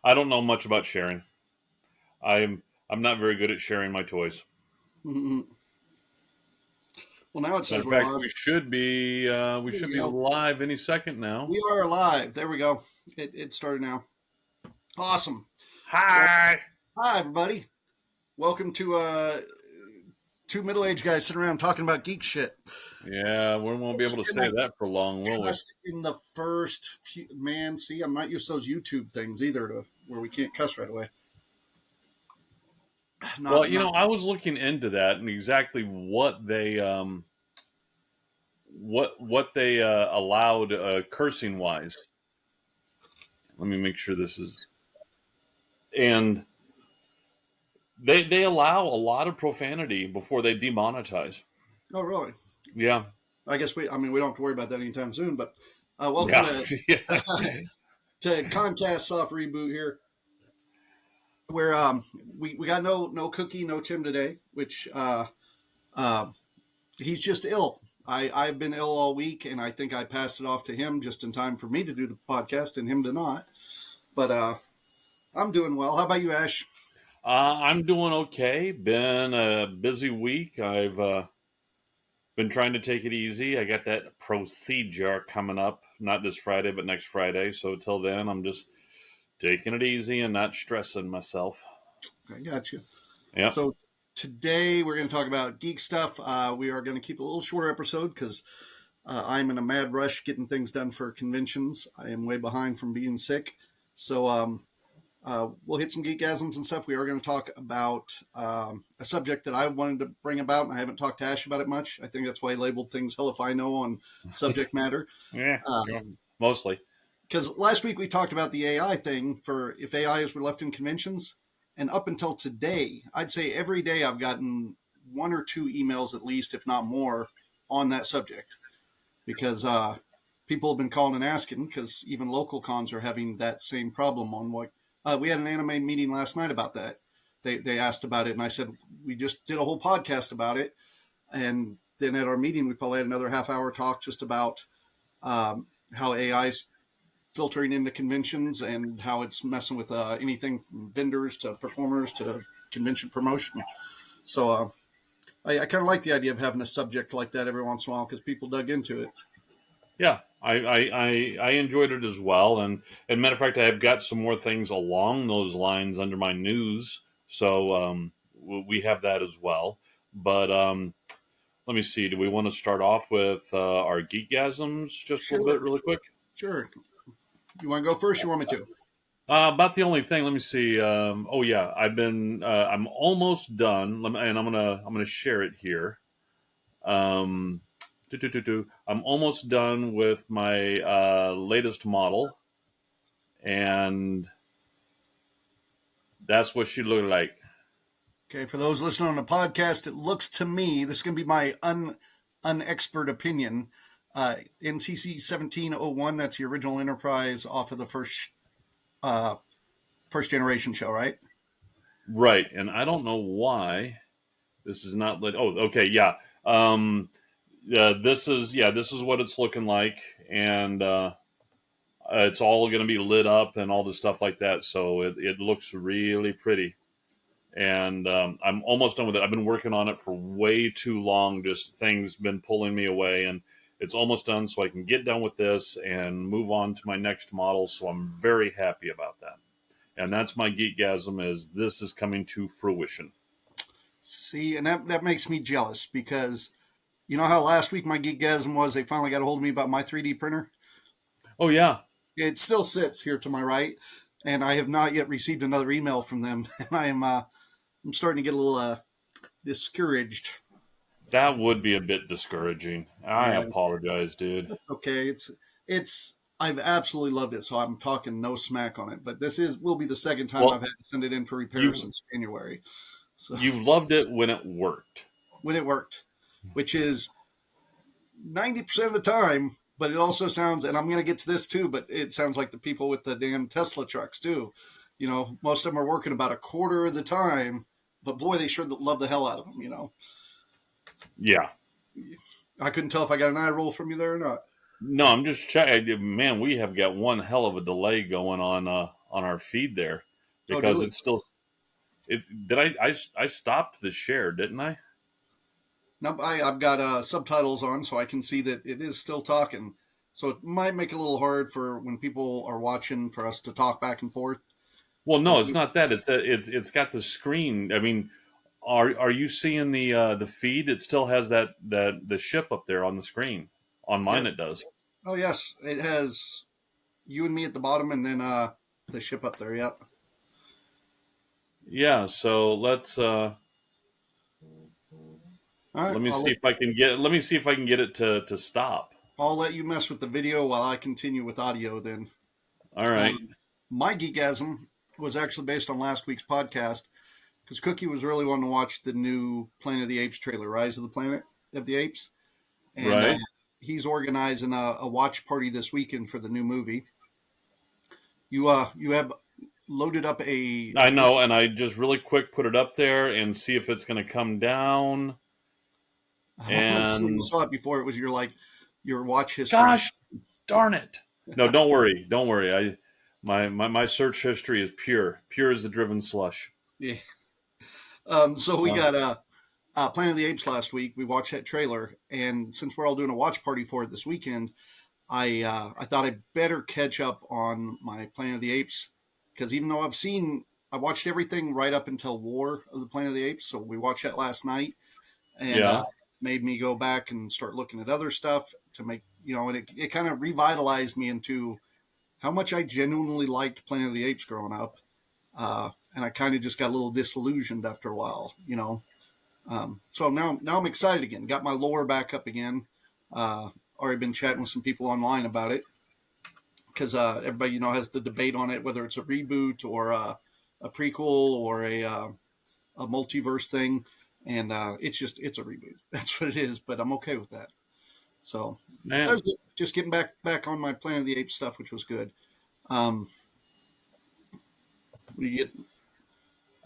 I don't know much about sharing. I'm not very good at sharing my toys. Mhm. Well, now it Matter says of we're fact, live. we There should we be go. live any second now. We are live. There we go. It started now. Awesome. Well, Hi. hi everybody. Welcome to two middle-aged guys sitting around talking about geek shit. Yeah, we won't be able to Can say I that for long, will we? cuss in the first few? Man, see, I'm not used to those YouTube things either, to where we can't cuss right away. Well, Not. I was looking into that and exactly what they allowed cursing wise. Let me make sure this is and they allow a lot of profanity before they demonetize. Oh, really? Yeah, I guess we. I mean, we don't have to worry about that anytime soon. But welcome yeah, to yeah. ConCast soft reboot here. Where we got no Cookie, no Tim today, which uh, he's just ill. I've been ill all week, and I think I passed it off to him just in time for me to do the podcast and him to not. But I'm doing well. How about you, Ash? I'm doing okay. Been a busy week. I've been trying to take it easy. I got that procedure coming up, not this Friday, but next Friday. So till then, I'm just taking it easy and not stressing myself. I got you. Yep. So today we're going to talk about geek stuff. We are going to keep a little shorter episode because I'm in a mad rush getting things done for conventions. I am way behind from being sick. So we'll hit some geekasms and stuff. We are going to talk about a subject that I wanted to bring about, and I haven't talked to Ash about it much. I think that's why I labeled things hell if I know on subject matter. Yeah. Mostly. Because last week we talked about the AI thing for if AIs were left in conventions. And up until today, I'd say every day I've gotten one or two emails at least, if not more, on that subject. Because people have been calling and asking, because even local cons are having that same problem on what we had an anime meeting last night about that. They asked about it, and I said we just did a whole podcast about it, and then at our meeting we probably had another half hour talk just about how AI's filtering into conventions and how it's messing with anything from vendors to performers to convention promotion. So I kind of like the idea of having a subject like that every once in a while because people dug into it. Yeah. I enjoyed it as well. And matter of fact, I've got some more things along those lines under my news. So we have that as well. But let me see. Do we want to start off with our geekgasms just a little bit, Sure, really quick? sure. You want to go first? You want me to? About the only thing. Let me see. Oh yeah, I've been. I'm almost done, and I'm gonna share it here. Um, I'm almost done with my latest model, and that's what she looked like. Okay, for those listening on the podcast, it looks to me this is going to be my unexpert opinion. NCC 1701, that's the original Enterprise off of the uh, first generation show, right? Right, and I don't know why this is not lit. Oh, okay, yeah. Um, this is what it's looking like, and it's all going to be lit up and all the stuff like that. So it looks really pretty. And I'm almost done with it. I've been working on it for way too long. Just things been pulling me away, and it's almost done. So I can get done with this and move on to my next model. So I'm very happy about that. And that's my geekgasm. Is this is coming to fruition? See, and that makes me jealous because you know how last week my geekgasm was they finally got a hold of me about my 3D printer? Oh yeah, It still sits here to my right, and I have not yet received another email from them. And I'm starting to get a little discouraged. that would be a bit discouraging. I Yeah, apologize, dude. that's okay. It's I've absolutely loved it, so I'm talking no smack on it. But this is will be the second time I've Well, had to send it in for repair you since January. So you loved it when it worked. when it worked, which is 90% of the time, but it also sounds, and I'm going to get to this too, but it sounds like the people with the damn Tesla trucks too. You know, most of them are working about a quarter of the time, but boy, they sure love the hell out of them. You know, Yeah. I couldn't tell if I got an eye roll from you there or not. No, I'm just checking. Man, we have got one hell of a delay going on our feed there Oh, do because we? it's still. It did I stopped the share, didn't I? No, I've got subtitles on, so I can see that it is still talking. So it might make it a little hard for when people are watching for us to talk back and forth. Well, no, But it's not that. It's that it's got the screen. I mean, are you seeing the feed? It still has that the ship up there on the screen. On mine, yes, it does. oh yes, it has you and me at the bottom, and then the ship up there. Yep. Yeah. So All right, let me see if I can get let me see if I can get it to stop. I'll let you mess with the video while I continue with audio. Then All right. my geekasm was actually based on last week's podcast because Cookie was really wanting to watch the new Planet of the Apes trailer, Rise of the Planet of the Apes, and Right. he's organizing a watch party this weekend for the new movie. You have loaded up a I link. know, and I just really quick put it up there and see if it's going to come down. I actually And saw it before. It was your watch history. gosh darn it! No, don't worry, don't worry. My search history is pure as the driven slush. Yeah. So we Uh, got Planet of the Apes last week. We watched that trailer, and since we're all doing a watch party for it this weekend, I thought I'd better catch up on my Planet of the Apes because even though I watched everything right up until War of the Planet of the Apes. So we watched that last night, and yeah, made me go back and start looking at other stuff to make and it kind of revitalized me into how much I genuinely liked Planet of the Apes growing up. And I kind of just got a little disillusioned after a while. So now I'm excited again. Got my lore back up again. Already been chatting with some people online about it because everybody has the debate on it, whether it's a reboot or a prequel or a multiverse thing, and it's a reboot. That's what it is. But I'm okay with that. So man. there's just getting back on my Planet of the Apes stuff, which was good. Um, we get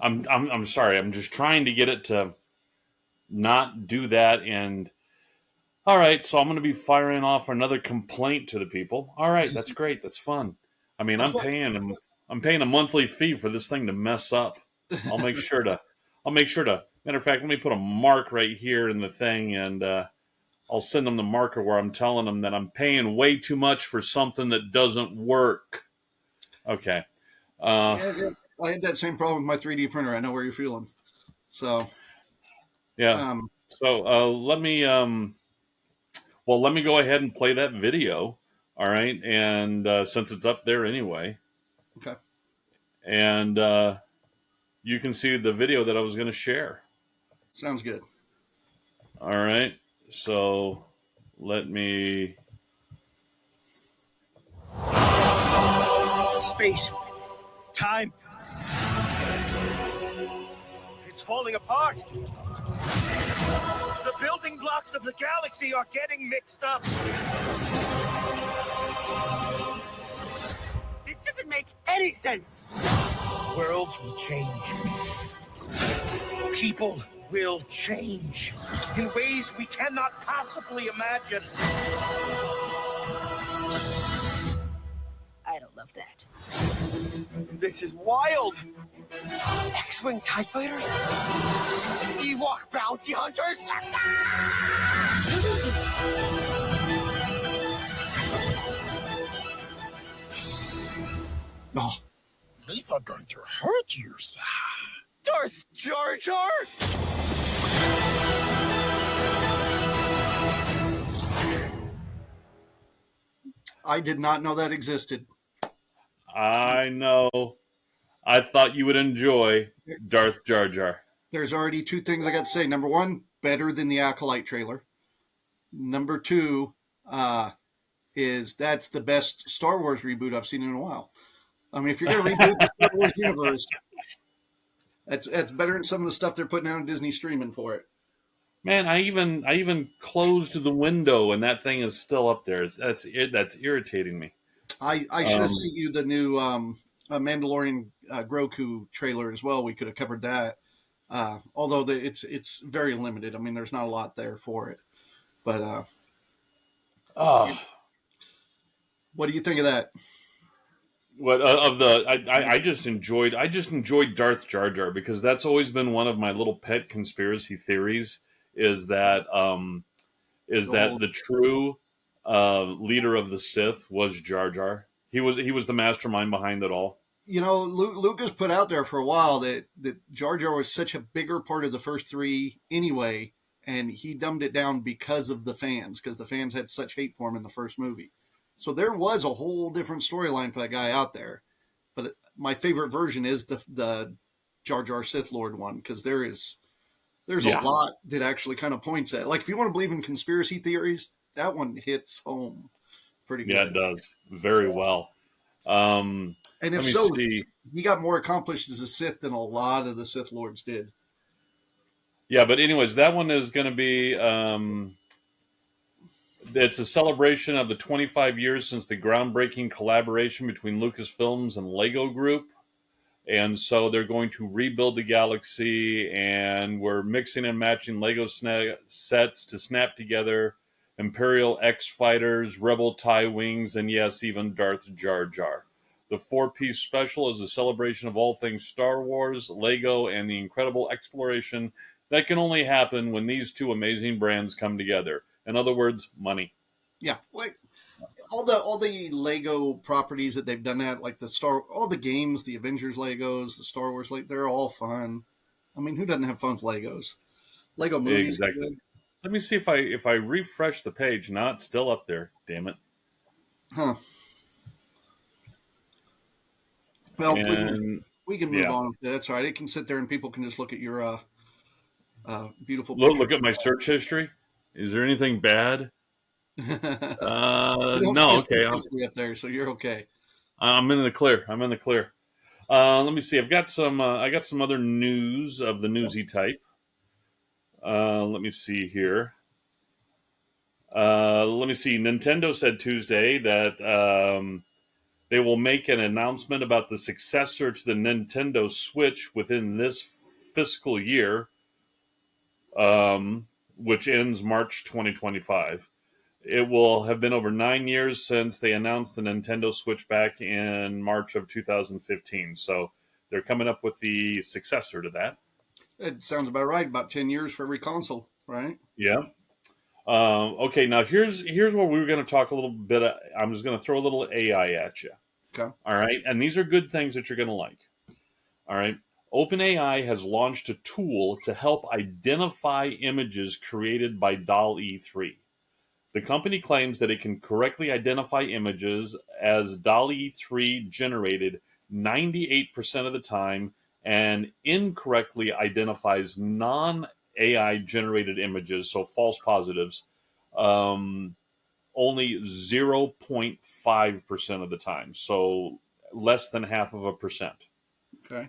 I'm sorry. I'm just trying to get it to not do that. And all right, so I'm going to be firing off another complaint to the people. All right, that's great. That's fun. I mean, that's what I'm paying a monthly fee for this thing to mess up. I'll make sure to I'll make sure to. Matter of fact, let me put a mark right here in the thing, and I'll send them the marker where I'm telling them that I'm paying way too much for something that doesn't work. Okay. Uh, yeah, yeah. I had that same problem with my 3D printer. I know where you're feeling. So yeah. um, So let me go ahead and play that video. All right, and since it's up there anyway, okay, and you can see the video that I was going to share. sounds good. All right, so let me. Space. Time. It's falling apart. The building blocks of the galaxy are getting mixed up. This doesn't make any sense. Worlds will change. People will change in ways we cannot possibly imagine. I don't love that. This is wild. X-Wing TIE Fighters? Ewok Bounty Hunters? Oh, These are going to hurt you, sir. Darth Jar Jar? I did not know that existed. I know. I thought you would enjoy Darth Jar Jar. There's already two things I got to say. Number one, better than the Acolyte trailer. Number two, is that's the best Star Wars reboot I've seen in a while. I mean, if you're going to reboot the Star Wars universe, that's better than some of the stuff they're putting out on Disney streaming for it. Man, I even closed the window and that thing is still up there. That's irritating me. I should have Um, sent you the new Mandalorian Grogu trailer as well. We could have covered that. Although it's very limited. I mean, there's not a lot there for it. But oh, what do you think of that? what of the I just enjoyed Darth Jar Jar because that's always been one of my little pet conspiracy theories is that The whole, the true leader of the Sith was Jar Jar. He was the mastermind behind it all. Lucas put out there for a while that Jar Jar was such a bigger part of the first three anyway, and he dumbed it down because of the fans, because the fans had such hate for him in the first movie. So there was a whole different storyline for that guy out there. But my favorite version is the Jar Jar Sith Lord one, because there's a Yeah, lot that actually kind of points at. Like, if you want to believe in conspiracy theories, that one hits home pretty yeah, it good. does very So, well. Um, and if let me so, see. he got more accomplished as a Sith than a lot of the Sith Lords did. Yeah, but anyways, that one is going to be. It's a celebration of the 25 years since the groundbreaking collaboration between Lucasfilms and Lego Group. And so they're going to rebuild the galaxy, and we're mixing and matching Lego sets to snap together Imperial X fighters, Rebel TIE wings, and yes, even Darth Jar Jar. The four-piece special is a celebration of all things Star Wars, Lego, and the incredible exploration that can only happen when these two amazing brands come together. In other words, money. Yeah, like all the Lego properties that they've done that, like all the games, the Avengers Legos, the Star Wars, like they're all fun. I mean, who doesn't have fun with Legos? Lego movies are Exactly. good. Let me see if I refresh the page. No, it's still up there. Damn it. Huh. Well, And we can move yeah, on. That's all right. It can sit there and people can just look at your beautiful look pictures. at my search history. Is there anything bad? You don't see No. a Okay, search history up there, so you're okay. I'm in the clear. I'm in the clear. Let me see. I got some other news of the newsy type. Let me see here. Let me see. Nintendo said Tuesday that they will make an announcement about the successor to the Nintendo Switch within this fiscal year, which ends March 2025. It will have been over 9 years since they announced the Nintendo Switch back in March of 2015. So they're coming up with the successor to that. It sounds about right. About 10 years for every console, right? Yeah. Okay. Now here's where we were going to talk a little bit. I'm just going to throw a little AI at you. Okay. All right. And these are good things that you're going to like. All right. OpenAI has launched a tool to help identify images created by DALL-E 3. The company claims that it can correctly identify images as DALL-E 3 generated 98% of the time and incorrectly identifies non AI generated images, so false positives, um, only 0.5% of the time, so less than half of a percent. Okay.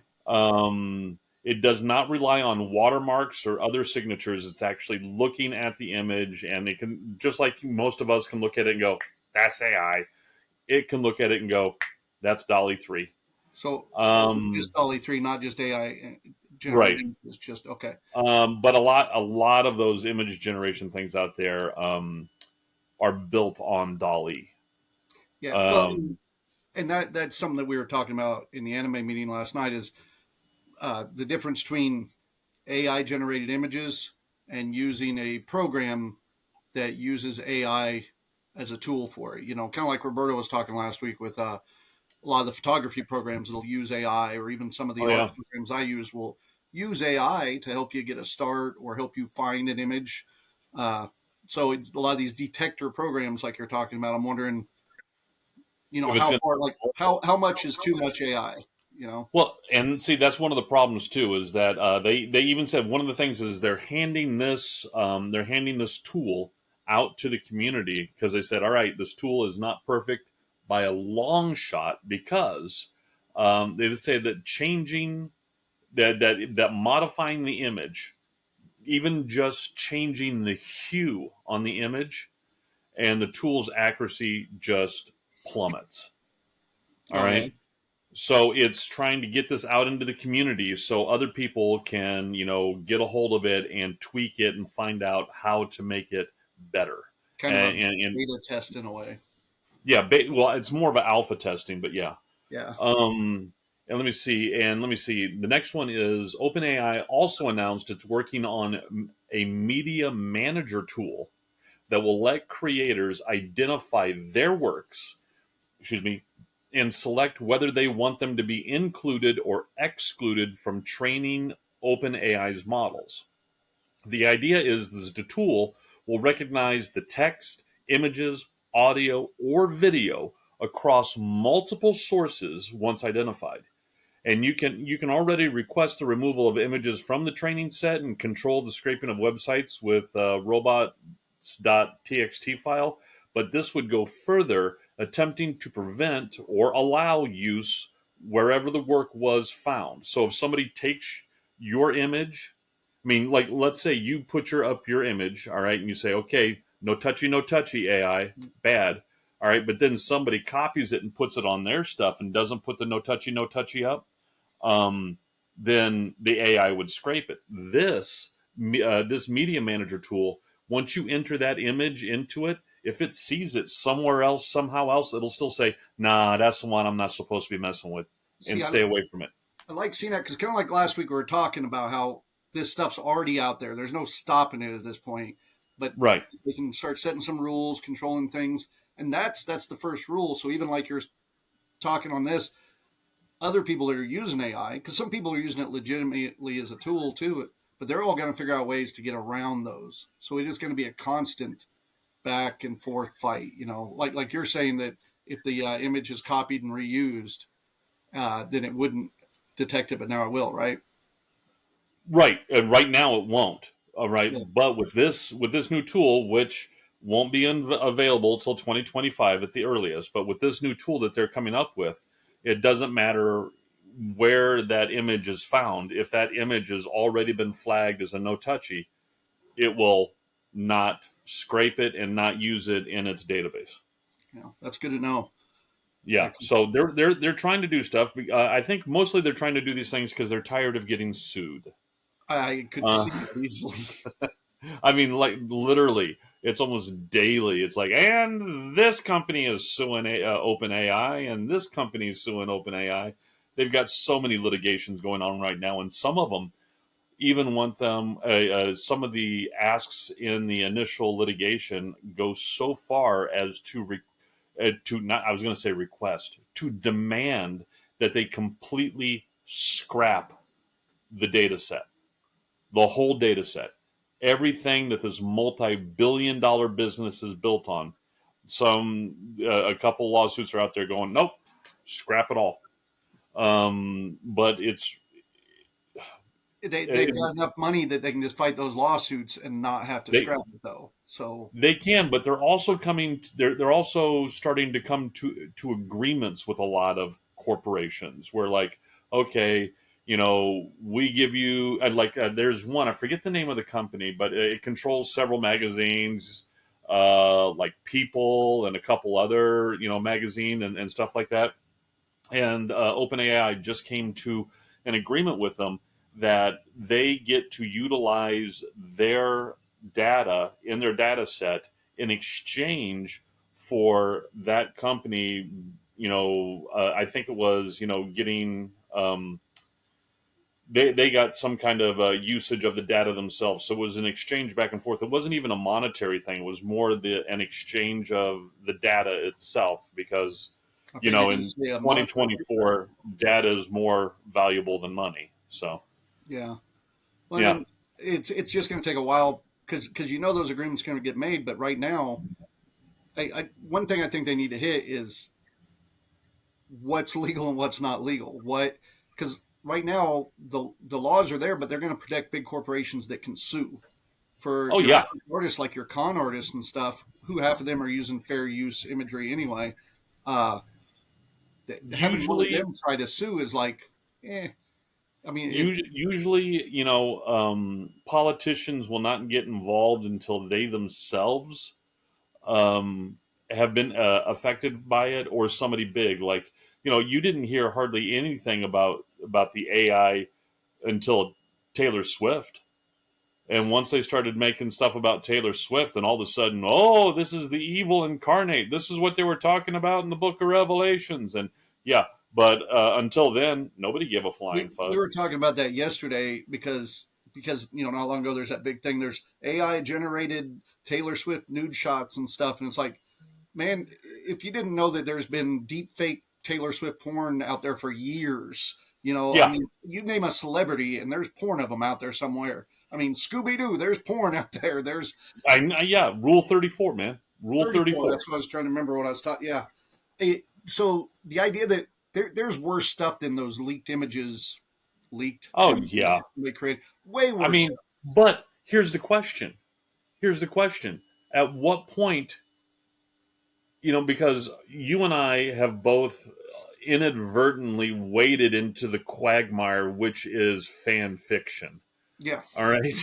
It does not rely on watermarks or other signatures. It's actually looking at the image, and it can, just like most of us can look at it and go, "That's AI." It can look at it and go, "That's Dolly 3." So just Um, Dolly 3, not just AI right. generating. It's just, okay. But a lot of those image generation things out there are built on Dolly. Yeah. Well, Um, and that's something that we were talking about in the anime meeting last night is the difference between AI generated images and using a program that uses AI as a tool for it. Kind of like Roberto was talking last week with a lot of the photography programs that'll use AI, or even some of the oh art yeah, programs I use will use AI to help you get a start or help you find an image. Uh, so a lot of these detector programs, like you're talking about, I'm wondering, if it's how going far, like how much is too much AI? You know, Well, and see, that's one of the problems too. Is that they even said one of the things is they're handing this tool out to the community because they said, all right, this tool is not perfect by a long shot because they say that changing that modifying the image, even just changing the hue on the image, and the tool's accuracy just plummets. All oh yeah, right, so it's trying to get this out into the community so other people can get a hold of it and tweak it and find out how to make it better. kind of a And beta test in a way. yeah, well, it's more of an alpha testing, but yeah. Yeah. And let me see. The next one is OpenAI also announced it's working on a media manager tool that will let creators identify their works, excuse me, and select whether they want them to be included or excluded from training OpenAI's models. The idea is that the tool will recognize the text, images, audio, or video across multiple sources once identified. And you can already request the removal of images from the training set and control the scraping of websites with robots.txt file. But this would go further, attempting to prevent or allow use wherever the work was found. So if somebody takes your image, I mean, like let's say you put up your image, all right, and you say, okay, no touchy AI, bad. All right, but then somebody copies it and puts it on their stuff and doesn't put the no touchy up, um, then the AI would scrape it. This media manager tool, once you enter that image into it, if it sees it somewhere else, somehow else, it'll still say, "Nah, that's the one I'm not supposed to be messing with," and See, stay away from it. I like seeing that because kind of like last week we were talking about how this stuff's already out there. There's no stopping it at this point, but Right. they can start setting some rules, controlling things, and that's the first rule. So even like you're talking on this, other people that are using AI, because some people are using it legitimately as a tool too, but they're all going to figure out ways to get around those. So it is going to be a constant back and forth fight. Like you're saying that if the image is copied and reused, then it wouldn't detect it, but now it will, right? Right. Right now it won't. All right. Yeah. But with this new tool, which won't be available till 2025 at the earliest, but with this new tool that they're coming up with, it doesn't matter where that image is found. If that image has already been flagged as a no touchy, it will not scrape it and not use it in its database. Yeah, that's good to know. Yeah, so they're trying to do stuff. I think mostly they're trying to do these things because they're tired of getting sued. I could Uh, see that easily. I mean, like literally, it's almost daily. It's like, and this company is suing OpenAI, and this company is suing OpenAI. They've got so many litigations going on right now, and some of them even want them. Some of the asks in the initial litigation go so far as to not. I was going to say request to demand that they completely scrap the data set, the whole data set, everything that this multi-billion-dollar business is built on. A couple lawsuits are out there going, nope, scrap it all. But They've got enough money that they can just fight those lawsuits and not have to they scrap it, though. So they can, but they're also coming. They're also starting to come to agreements with a lot of corporations. Where like, okay, we give you there's one, I forget the name of the company, but it controls several magazines, like People and a couple other magazine and stuff like that. And OpenAI just came to an agreement with them that they get to utilize their data in their data set in exchange for that company. I think it was getting. They got some kind of usage of the data themselves. So it was an exchange back and forth. It wasn't even a monetary thing. It was more an exchange of the data itself because I think you can in say a month. 2024, data is more valuable than money. So, Yeah. Well, yeah. and it's just going to take a while because those agreements are going to get made. But right now, one thing I think they need to hit is what's legal and what's not legal. Because right now the laws are there, but they're going to protect big corporations that can sue for Oh, your yeah. artists, like your con artists and stuff. Who half of them are using fair use imagery anyway. Uh, Having one of Usually, them try to sue is like, eh. I mean, usually, politicians will not get involved until they themselves um, have been affected by it, or somebody big. Like, you didn't hear hardly anything about the AI until Taylor Swift. And once they started making stuff about Taylor Swift, and all of a sudden, oh, this is the evil incarnate. This is what they were talking about in the Book of Revelations. And yeah, But until then, nobody gave a flying We fuck. were talking about that yesterday because not long ago there's that big thing. There's AI generated Taylor Swift nude shots and stuff, and it's like, man, if you didn't know that there's been deep fake Taylor Swift porn out there for years, I Yeah, mean, you name a celebrity and there's porn of them out there somewhere. I mean, Scooby Doo, there's porn out there. There's yeah. Rule 34, man. Rule 34. 34. That's what I was trying to remember when I was talking. Yeah. So the idea that there's worse stuff than those leaked Oh images yeah. that somebody created. Way I worse mean, stuff. but here's the question. Here's the question. At what point, because you and I have both inadvertently waded into the quagmire, which is fan fiction. Yeah. All right.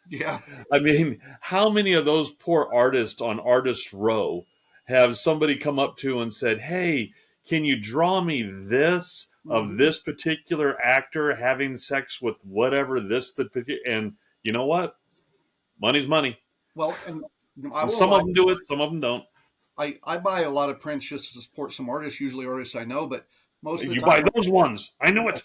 Yeah. I mean, how many of those poor artists on Artist Row have somebody come up to and said, "Hey, can you draw me this of Hmm. this particular actor having sex with whatever and you know what? Money's money. Well, and I And won't some lie. of them do it, some of them don't. I buy a lot of prints just to support some artists, usually artists I know, but most of You the buy time, those ones. I know it.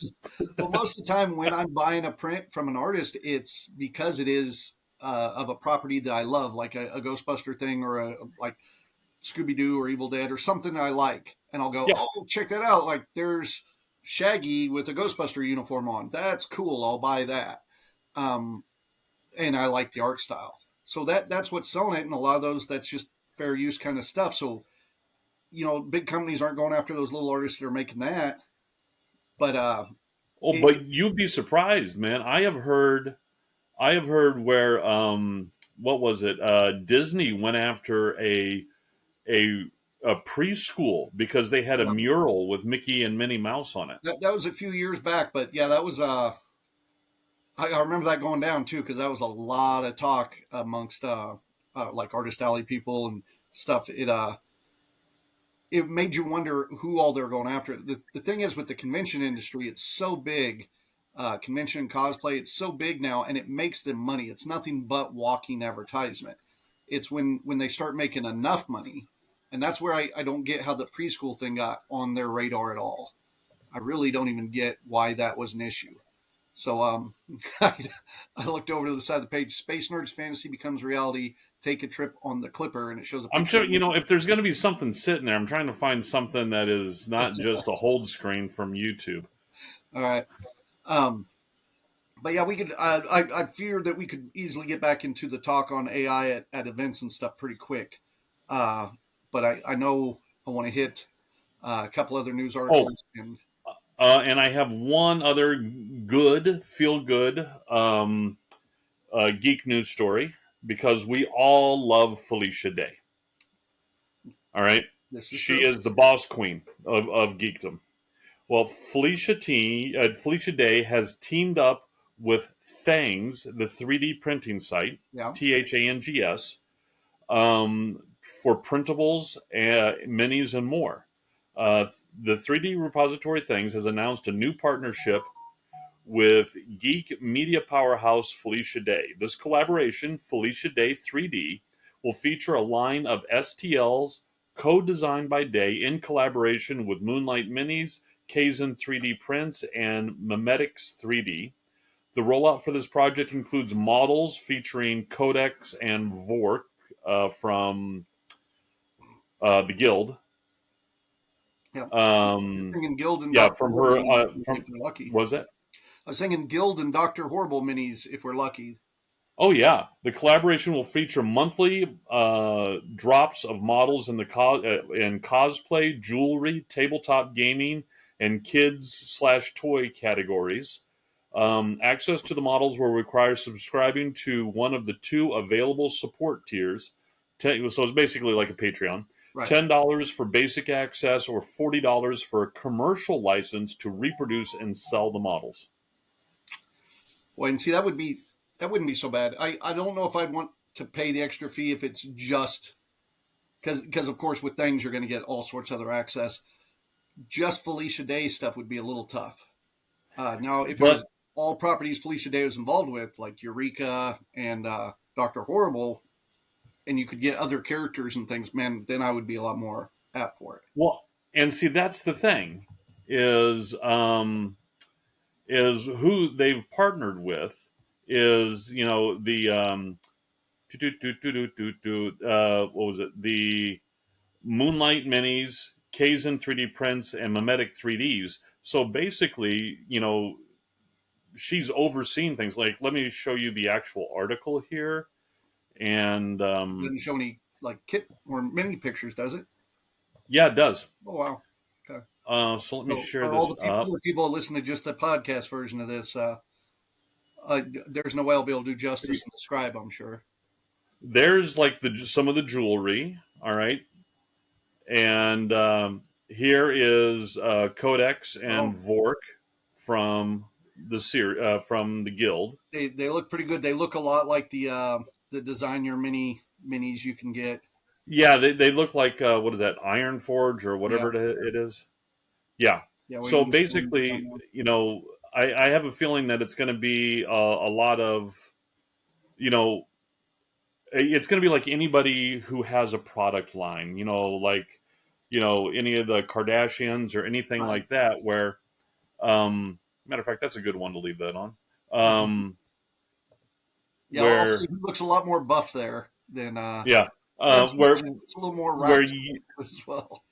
well, most of the time when I'm buying a print from an artist, it's because it is of a property that I love, like a Ghostbuster thing or like Scooby Doo or Evil Dead or something I like, and I'll go, Yeah. oh, check that out! Like there's Shaggy with a Ghostbuster uniform on. That's cool. I'll buy that. Um, and I like the art style. So that's what's selling it, and a lot of those that's just fair use kind of stuff. So big companies aren't going after those little artists that are making that. But Oh, it but you'd be surprised, man. I have heard where what was it? Disney went after a a preschool because they had a mural with Mickey and Minnie Mouse on it. that was a few years back. But yeah, that was I remember that going down too because that was a lot of talk amongst like artist alley people and stuff. It made you wonder who all they're going after. The thing is with the convention industry, it's so big. Convention and cosplay, it's so big now, and it makes them money. It's nothing but walking advertisement. It's when they start making enough money, and that's where I don't get how the preschool thing got on their radar at all. I really don't even get why that was an issue. So I looked over to the side of the page. Space Nerds Fantasy becomes reality. Take a trip on the Clipper, and it shows a I'm picture sure of Mickey. if there's going to be something sitting there, I'm trying to find something that is not just a hold screen from YouTube. All right. Um, but yeah, we could. I fear that we could easily get back into the talk on AI at events and stuff pretty quick. Uh, but I know I want to hit a couple other news Oh, articles and and I have one other good, feel good geek news story because we all love Felicia Day. All right, this is she true. is the boss queen of geekdom. Well, Felicia Day has teamed up with Thangs, the 3D printing site, Yeah. THANGS, for printables, minis, and more. Uh, the 3D repository Things has announced a new partnership with geek media powerhouse Felicia Day. This collaboration, Felicia Day 3D, will feature a line of STLs co-designed by Day in collaboration with Moonlight Minis, Kaizen 3D Prints, and Memetics 3D. The rollout for this project includes models featuring Codex and Vork from the Guild. Yeah. Um, Singing Guild and yeah, Doctor from Horrible her. minis if From we're lucky. was that? I was singing Guild and Doctor Horrible minis if we're lucky. Oh yeah, the collaboration will feature monthly drops of models in cosplay, jewelry, tabletop gaming, and kids/toy categories. Access to the models will require subscribing to one of the two available support tiers. So it's basically like a Patreon. Right. $10 for basic access or $40 for a commercial license to reproduce and sell the models. Well, and see that wouldn't be so bad. I don't know if I'd want to pay the extra fee if it's just because of course with things you're going to get all sorts of other access. Just Felicia Day stuff would be a little tough. Now, if it was But all properties Felicia Day was involved with, like Eureka and Doctor Horrible, and you could get other characters and things, man, then I would be a lot more apt for it. well, and see that's the thing. is who they've partnered with is the what was it, the Moonlight Minis, Kaizen 3D prints, and Mimetic 3Ds. So basically, she's overseeing things. Like, let me show you the actual article here. And Doesn't show any like kit or mini pictures, does it? yeah, it does. Oh wow. Okay. So let me So share for all this the up. people that listen to just the podcast version of this, there's no way I'll be able to do justice and describe, I'm sure. There's like some of the jewelry. All right, and here is Codex and Oh, Vork from from the guild. they look pretty good. They look a lot like the design your minis you can get. Yeah, they look like what is that, Iron Forge or Yeah, whatever it is. Yeah. yeah. We So can just on basically, there. I have a feeling that it's going to be a lot of, you know, it's going to be like anybody who has a product line, like, any of the Kardashians or anything Right. like that, where, matter of fact, that's a good one to leave that on. Um, Yeah, I'll say where, he looks a lot more buff there than yeah, and she where, looks a little more where racked as well.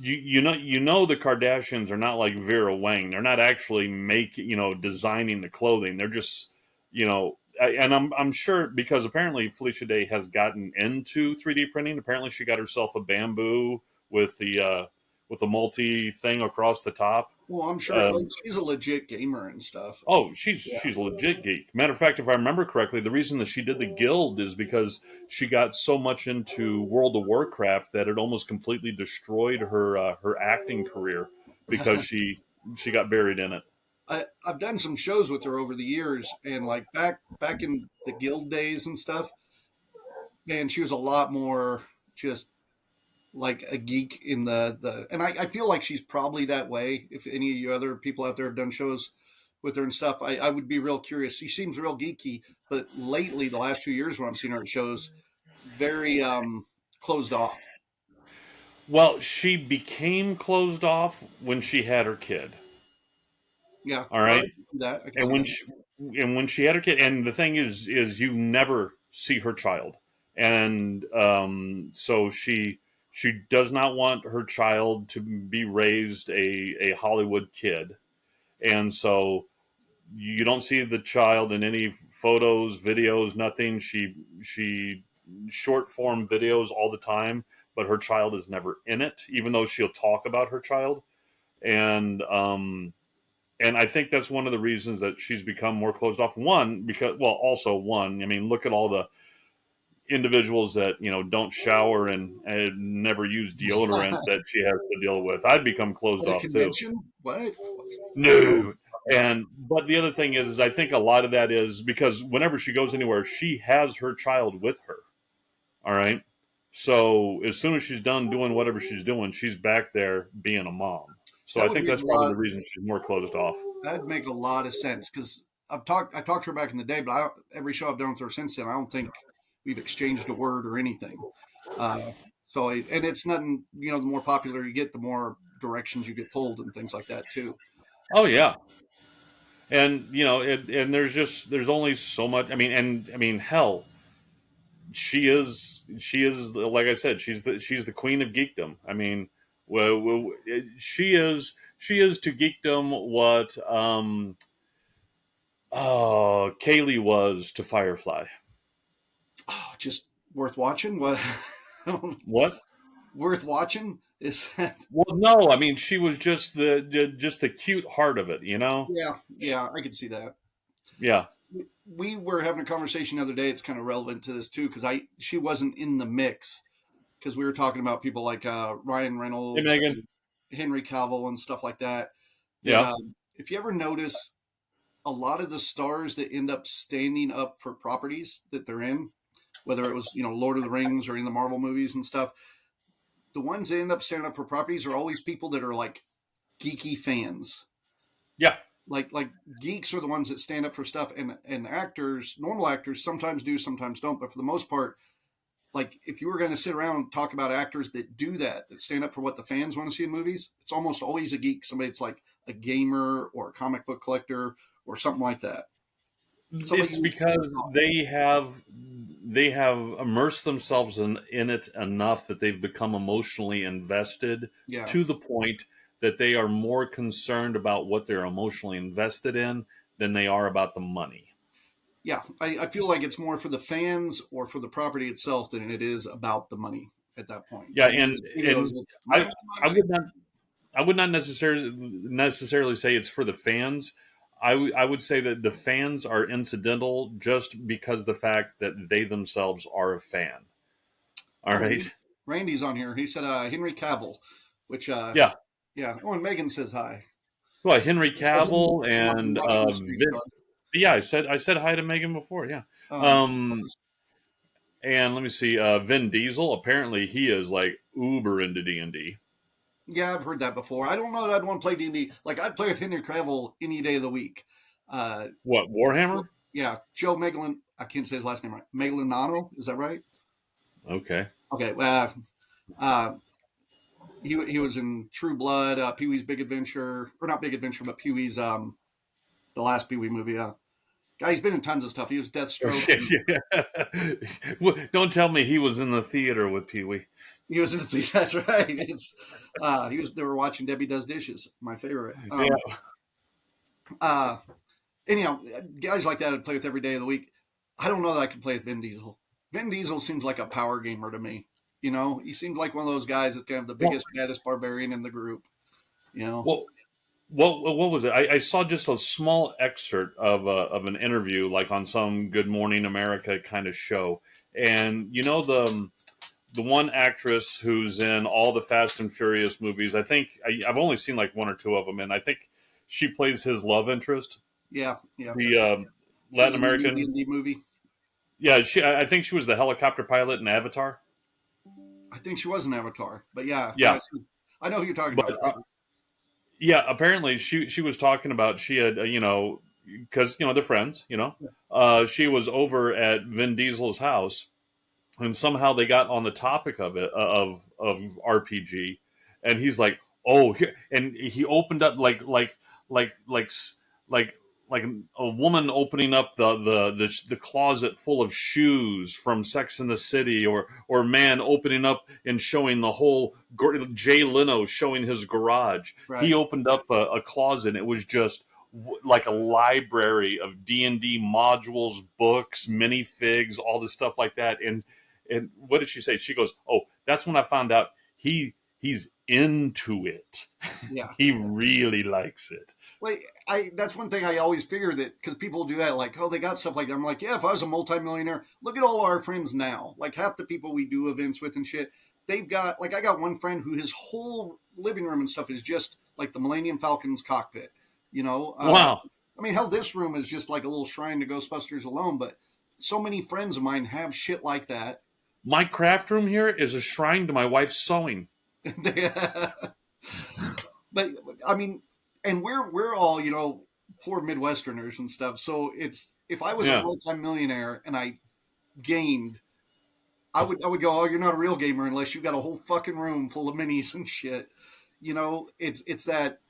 you know the Kardashians are not like Vera Wang. They're not actually designing the clothing. They're just and I'm sure, because apparently Felicia Day has gotten into 3D printing. Apparently she got herself a bamboo with the multi thing across the top. Well, I'm sure like, Um, she's a legit gamer and stuff. Oh, she's Yeah. she's a legit geek. Matter of fact, if I remember correctly, the reason that she did the guild is because she got so much into World of Warcraft that it almost completely destroyed her acting career because she got buried in it. I've done some shows with her over the years, and like back in the guild days and stuff, man, she was a lot more just like a geek in the and I feel like she's probably that way. If any of you other people out there have done shows with her and stuff, I would be real curious. She seems real geeky, but lately, the last few years when I've seen her at shows, very closed off. Well, she became closed off when she had her kid. Yeah, All well, I right, can see that. I can and see when that. she had her kid, and the thing is you never see her child, and so she does not want her child to be raised a Hollywood kid, and so you don't see the child in any photos, videos, nothing. She short form videos all the time, but her child is never in it, even though she'll talk about her child. And I think that's one of the reasons that she's become more closed off. One, because, well, also one, I mean, look at all the individuals that don't shower and never use deodorant that she has to deal with. I'd become closed At a off too. convention, what? No. No. And but the other thing is I think a lot of that is because whenever she goes anywhere, she has her child with her. All right. So as soon as she's done doing whatever she's doing, she's back there being a mom. So That I would think make that's a probably lot. the reason she's more closed off. That'd make a lot of sense because I talked to her back in the day, but every show I've done with her since then, I don't think we've exchanged a word or anything. And it's nothing. The more popular you get, the more directions you get pulled and things like that too. Oh yeah. And and there's only so much. I mean, hell, she is like I said, she's the queen of geekdom. I mean, she is to geekdom what Kaylee was to Firefly. Oh, just worth watching. What What? worth watching is that? Well, no, I mean she was just the cute heart of it. Yeah, yeah, I could see that. Yeah. We were having a conversation the other day. It's kind of relevant to this too because I she wasn't in the mix because we were talking about people like Ryan Hey, Reynolds, Megan. Henry Cavill, and stuff like that. That Yeah. if you ever notice, a lot of the stars that end up standing up for properties that they're in, whether it was Lord of the Rings or in the Marvel movies and stuff, the ones that end up standing up for properties are always people that are like geeky fans. Yeah. Like geeks are the ones that stand up for stuff, and actors, normal actors, sometimes do, sometimes don't, but for the most part, like if you were going to sit around and talk about actors that do that stand up for what the fans want to see in movies, it's almost always a geek. Somebody that's like a gamer or a comic book collector or something like that. Somebody It's because they have immersed themselves in it enough that they've become emotionally invested yeah, to the point that they are more concerned about what they're emotionally invested in than they are about the money. yeah. I feel like it's more for the fans or for the property itself than it is about the money at that point. Yeah, I mean, there's videos and with money, I money, I money. would not necessarily say it's for the fans. I would say that the fans are incidental just because the fact that they themselves are a fan. All Oh, right. Randy's on here. He said Henry Cavill, which Yeah. yeah. Oh, and Megan says hi. Well, Henry So Henry, Cavill you and watch Mystery Star. Yeah, I said hi to Megan before. Yeah. I'll Um, just and let me see. Vin Diesel. Apparently, he is like uber into D&D. Yeah, I've heard that before. I don't know that I'd want to play D&D. Like, I'd play with Henry Cavill any day of the week. Uh, What, Warhammer? yeah, Joe Megalin. I can't say his last name right. Megalinano, is that right? Okay. Okay. Uh, he was in True Blood, Pee Wee's Big Adventure, or not Big Adventure, but Pee Wee's the last Pee Wee movie. Guy, he's been in tons of stuff. He was Deathstroke. And Well, don't tell me he was in the theater with Pee Wee. he was in the that's right. It's he was. They were watching Debbie Does Dishes, my favorite. Yeah. Uh, Anyhow, guys like that I'd play with every day of the week. I don't know that I could play with Vin Diesel. Vin Diesel seems like a power gamer to me. You know, he seems like one of those guys that's kind of the Well, biggest, baddest barbarian in the group. You know, well, what was it? I saw just a small excerpt of an interview, like on some Good Morning America kind of show, and the one actress who's in all the Fast and Furious movies. I think I've only seen like one or two of them, and I think she plays his love interest, yeah, yeah. the She was Latin in the new American. D&D movie. Yeah, I think she was the helicopter pilot in Avatar. I think she was an Avatar, but yeah, Yeah, I know who you're talking but about. For sure. yeah, apparently she was talking about she had because they're friends. She was over at Vin Diesel's house, and somehow they got on the topic of it of RPG, and he's like, "Oh, here," and he opened up like like a woman opening up the closet full of shoes from Sex and the City, or man opening up and showing the whole Jay Leno showing his garage. He Right. opened up a closet, and it was just like a library of D&D modules, books, minifigs, all this stuff like that. And what did she say? She goes, "Oh, that's when I found out he's into it. Yeah. He really likes it." Well, that's one thing I always figure that because people do that, like, oh, they got stuff like that. I'm like, yeah, if I was a multimillionaire, look at all our friends now. Like half the people we do events with and shit, they've got like I got one friend who his whole living room and stuff is just like the Millennium Falcon's cockpit. You know, Wow. I mean, hell, this room is just like a little shrine to Ghostbusters alone. But so many friends of mine have shit like that. My craft room here is a shrine to my wife's sewing. But I mean, and we're all poor Midwesterners and stuff. So it's if I was a Yeah. multi-millionaire and I gamed, I would go, oh, you're not a real gamer unless you got a whole fucking room full of minis and shit. It's that.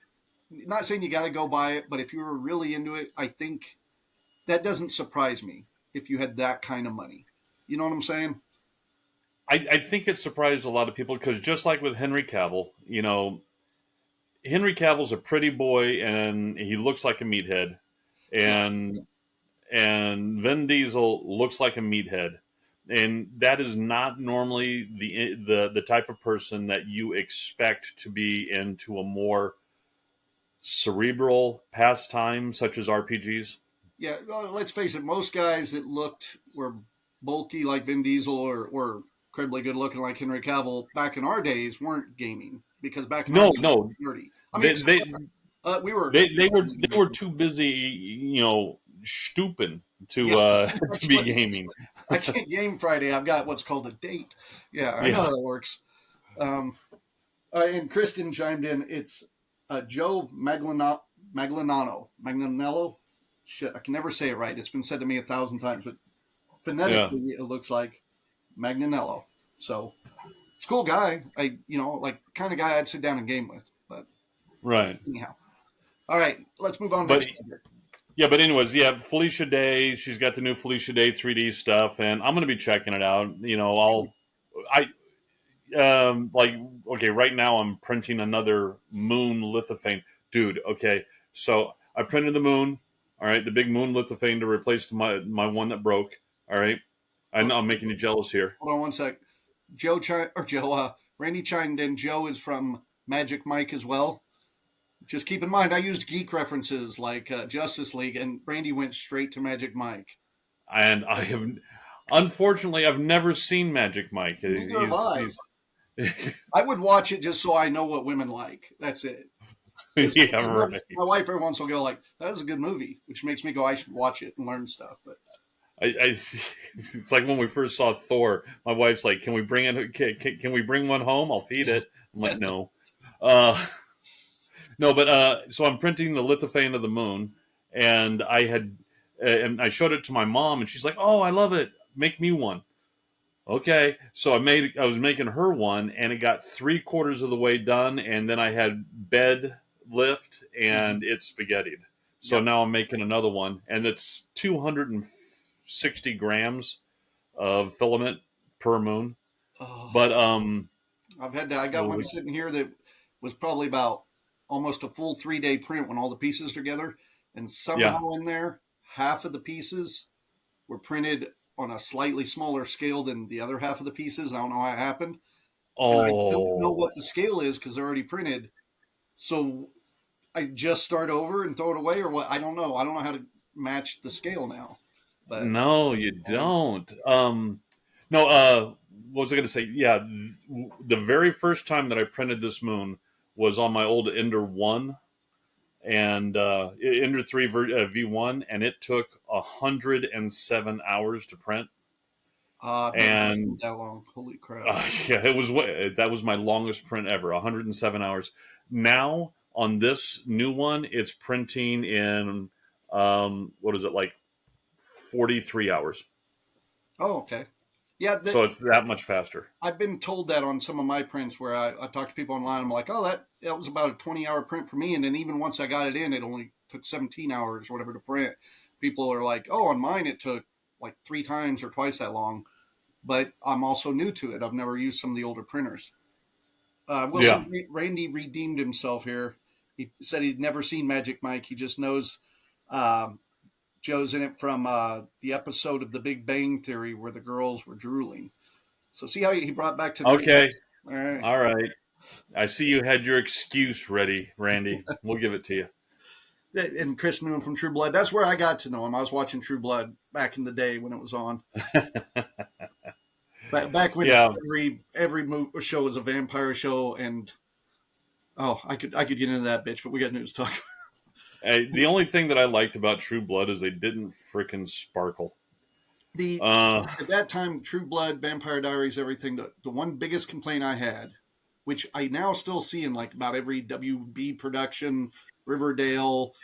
Not saying you got to go buy it, but if you were really into it, I think that doesn't surprise me if you had that kind of money. You know what I'm saying? I think it surprised a lot of people because just like with Henry Cavill, Henry Cavill's a pretty boy and he looks like a meathead, Yeah, and Vin Diesel looks like a meathead, and that is not normally the type of person that you expect to be into a more cerebral pastime such as RPGs. yeah. Well, let's face it. Most guys that were bulky like Vin Diesel or incredibly good looking like Henry Cavill back in our days weren't gaming because back in our No, days we no, were nerdy. I mean, they they we were they were too busy, stooping to yeah. to be Actually, gaming. I can't game Friday. I've got what's called a date. Yeah, I know Yeah, how that works. Um, and Kristen chimed in. It's Joe Maglinello. Shit, I can never say it right. It's been said to me 1,000 times, but yeah. phonetically, it looks like. Magnanello. So it's a cool guy. Like kind of guy I'd sit down and game with. But Right. anyhow, all right, let's move on But next subject. yeah, but anyways, yeah, Felicia Day. She's got the new Felicia Day 3D stuff, and I'm gonna be checking it out. Like, okay, right now I'm printing another moon lithophane, dude. Okay, so I printed the moon. All right, the big moon lithophane to replace my one that broke. All right, I know I'm making you jealous here. Hold on one sec. Randy chimed in. Joe is from Magic Mike as well. Just keep in mind, I used geek references like Justice League, and Randy went straight to Magic Mike. And I have, unfortunately, I've never seen Magic Mike. Neither have I. He's I would watch it just so I know what women like. That's it. yeah, right. My wife every once will go like, "That was a good movie," which makes me go, "I should watch it and learn stuff." But It's like when we first saw Thor. My wife's like, "Can we bring it? Can we bring one home? I'll feed it." I'm like, "No, no." But so I'm printing the lithophane of the moon, and and I showed it to my mom, and she's like, "Oh, I love it. Make me one." Okay, so I was making her one, and it got 3/4 of the way done, and then I had bed lift, and it's spaghettied. So Yep. now I'm making another one, and it's 260 grams of filament per moon. oh, But I got one sitting here that was probably about almost a full 3 day print when all the pieces together, and yeah. somehow in there, half of the pieces were printed on a slightly smaller scale than the other half of the pieces. I don't know how it happened, and I don't know Oh what the scale is because they're already printed. So I just start over and throw it away, or what? I don't know. I don't know how to match the scale now. But no, you don't. No. What was I going to say? Yeah, the very first time that I printed this moon was on my old Ender One and Ender 3 V1, and it took 107 hours to print. I've never been And that long. Holy crap! yeah, that was my longest print ever, 107 hours. Now on this new one, it's printing in what is it, like 43 hours. Oh, okay. Yeah, So it's that much faster. I've been told that on some of my prints where I talk to people online. I'm like, oh, that was about a 20-hour print for me. And then even once I got it in, it only took 17 hours or whatever to print. People are like, oh, on mine, it took like 3 times or twice that long. But I'm also new to it. I've never used some of the older printers. We'll Yeah. say Randy redeemed himself here. He said he'd never seen Magic Mike. He just knows um, Joe's in it from the episode of The Big Bang Theory where the girls were drooling. So see how he brought back to Okay. all right. All right. I see you had your excuse ready, Randy. We'll give it to you. And Chris knew him from True Blood. That's where I got to know him. I was watching True Blood back in the day when it was on. Back when Yeah. every show was a vampire show, and I could get into that bitch, but we got news talk. The only thing that I liked about True Blood is they didn't frickin' sparkle. The Uh, At that time, True Blood, Vampire Diaries, everything. The one biggest complaint I had, which I now still see in like about every WB production, Riverdale,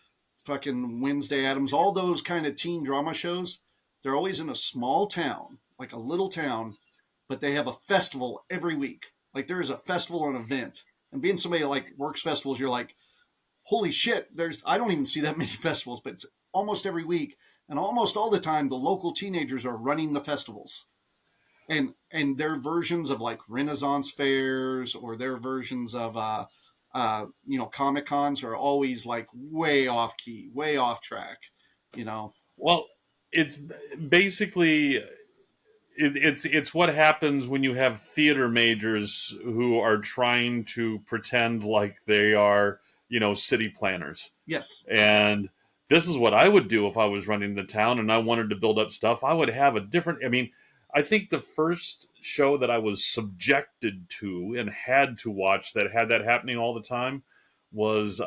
fucking Wednesday Addams, all those kind of teen drama shows, they're always in a small town, like a little town, but they have a festival every week. Like there is a festival or an event. And being somebody that like works festivals, you're like, holy shit, I don't even see that many festivals, but it's almost every week. And almost all the time, the local teenagers are running the festivals. And their versions of like Renaissance fairs or their versions of Comic Cons are always like way off key, way off track. You know, well, it's basically it's what happens when you have theater majors who are trying to pretend like they are, city planners. yes, And this is what I would do if I was running the town and I wanted to build up stuff. I would have a different. I mean, I think the first show that I was subjected to and had to watch that had that happening all the time was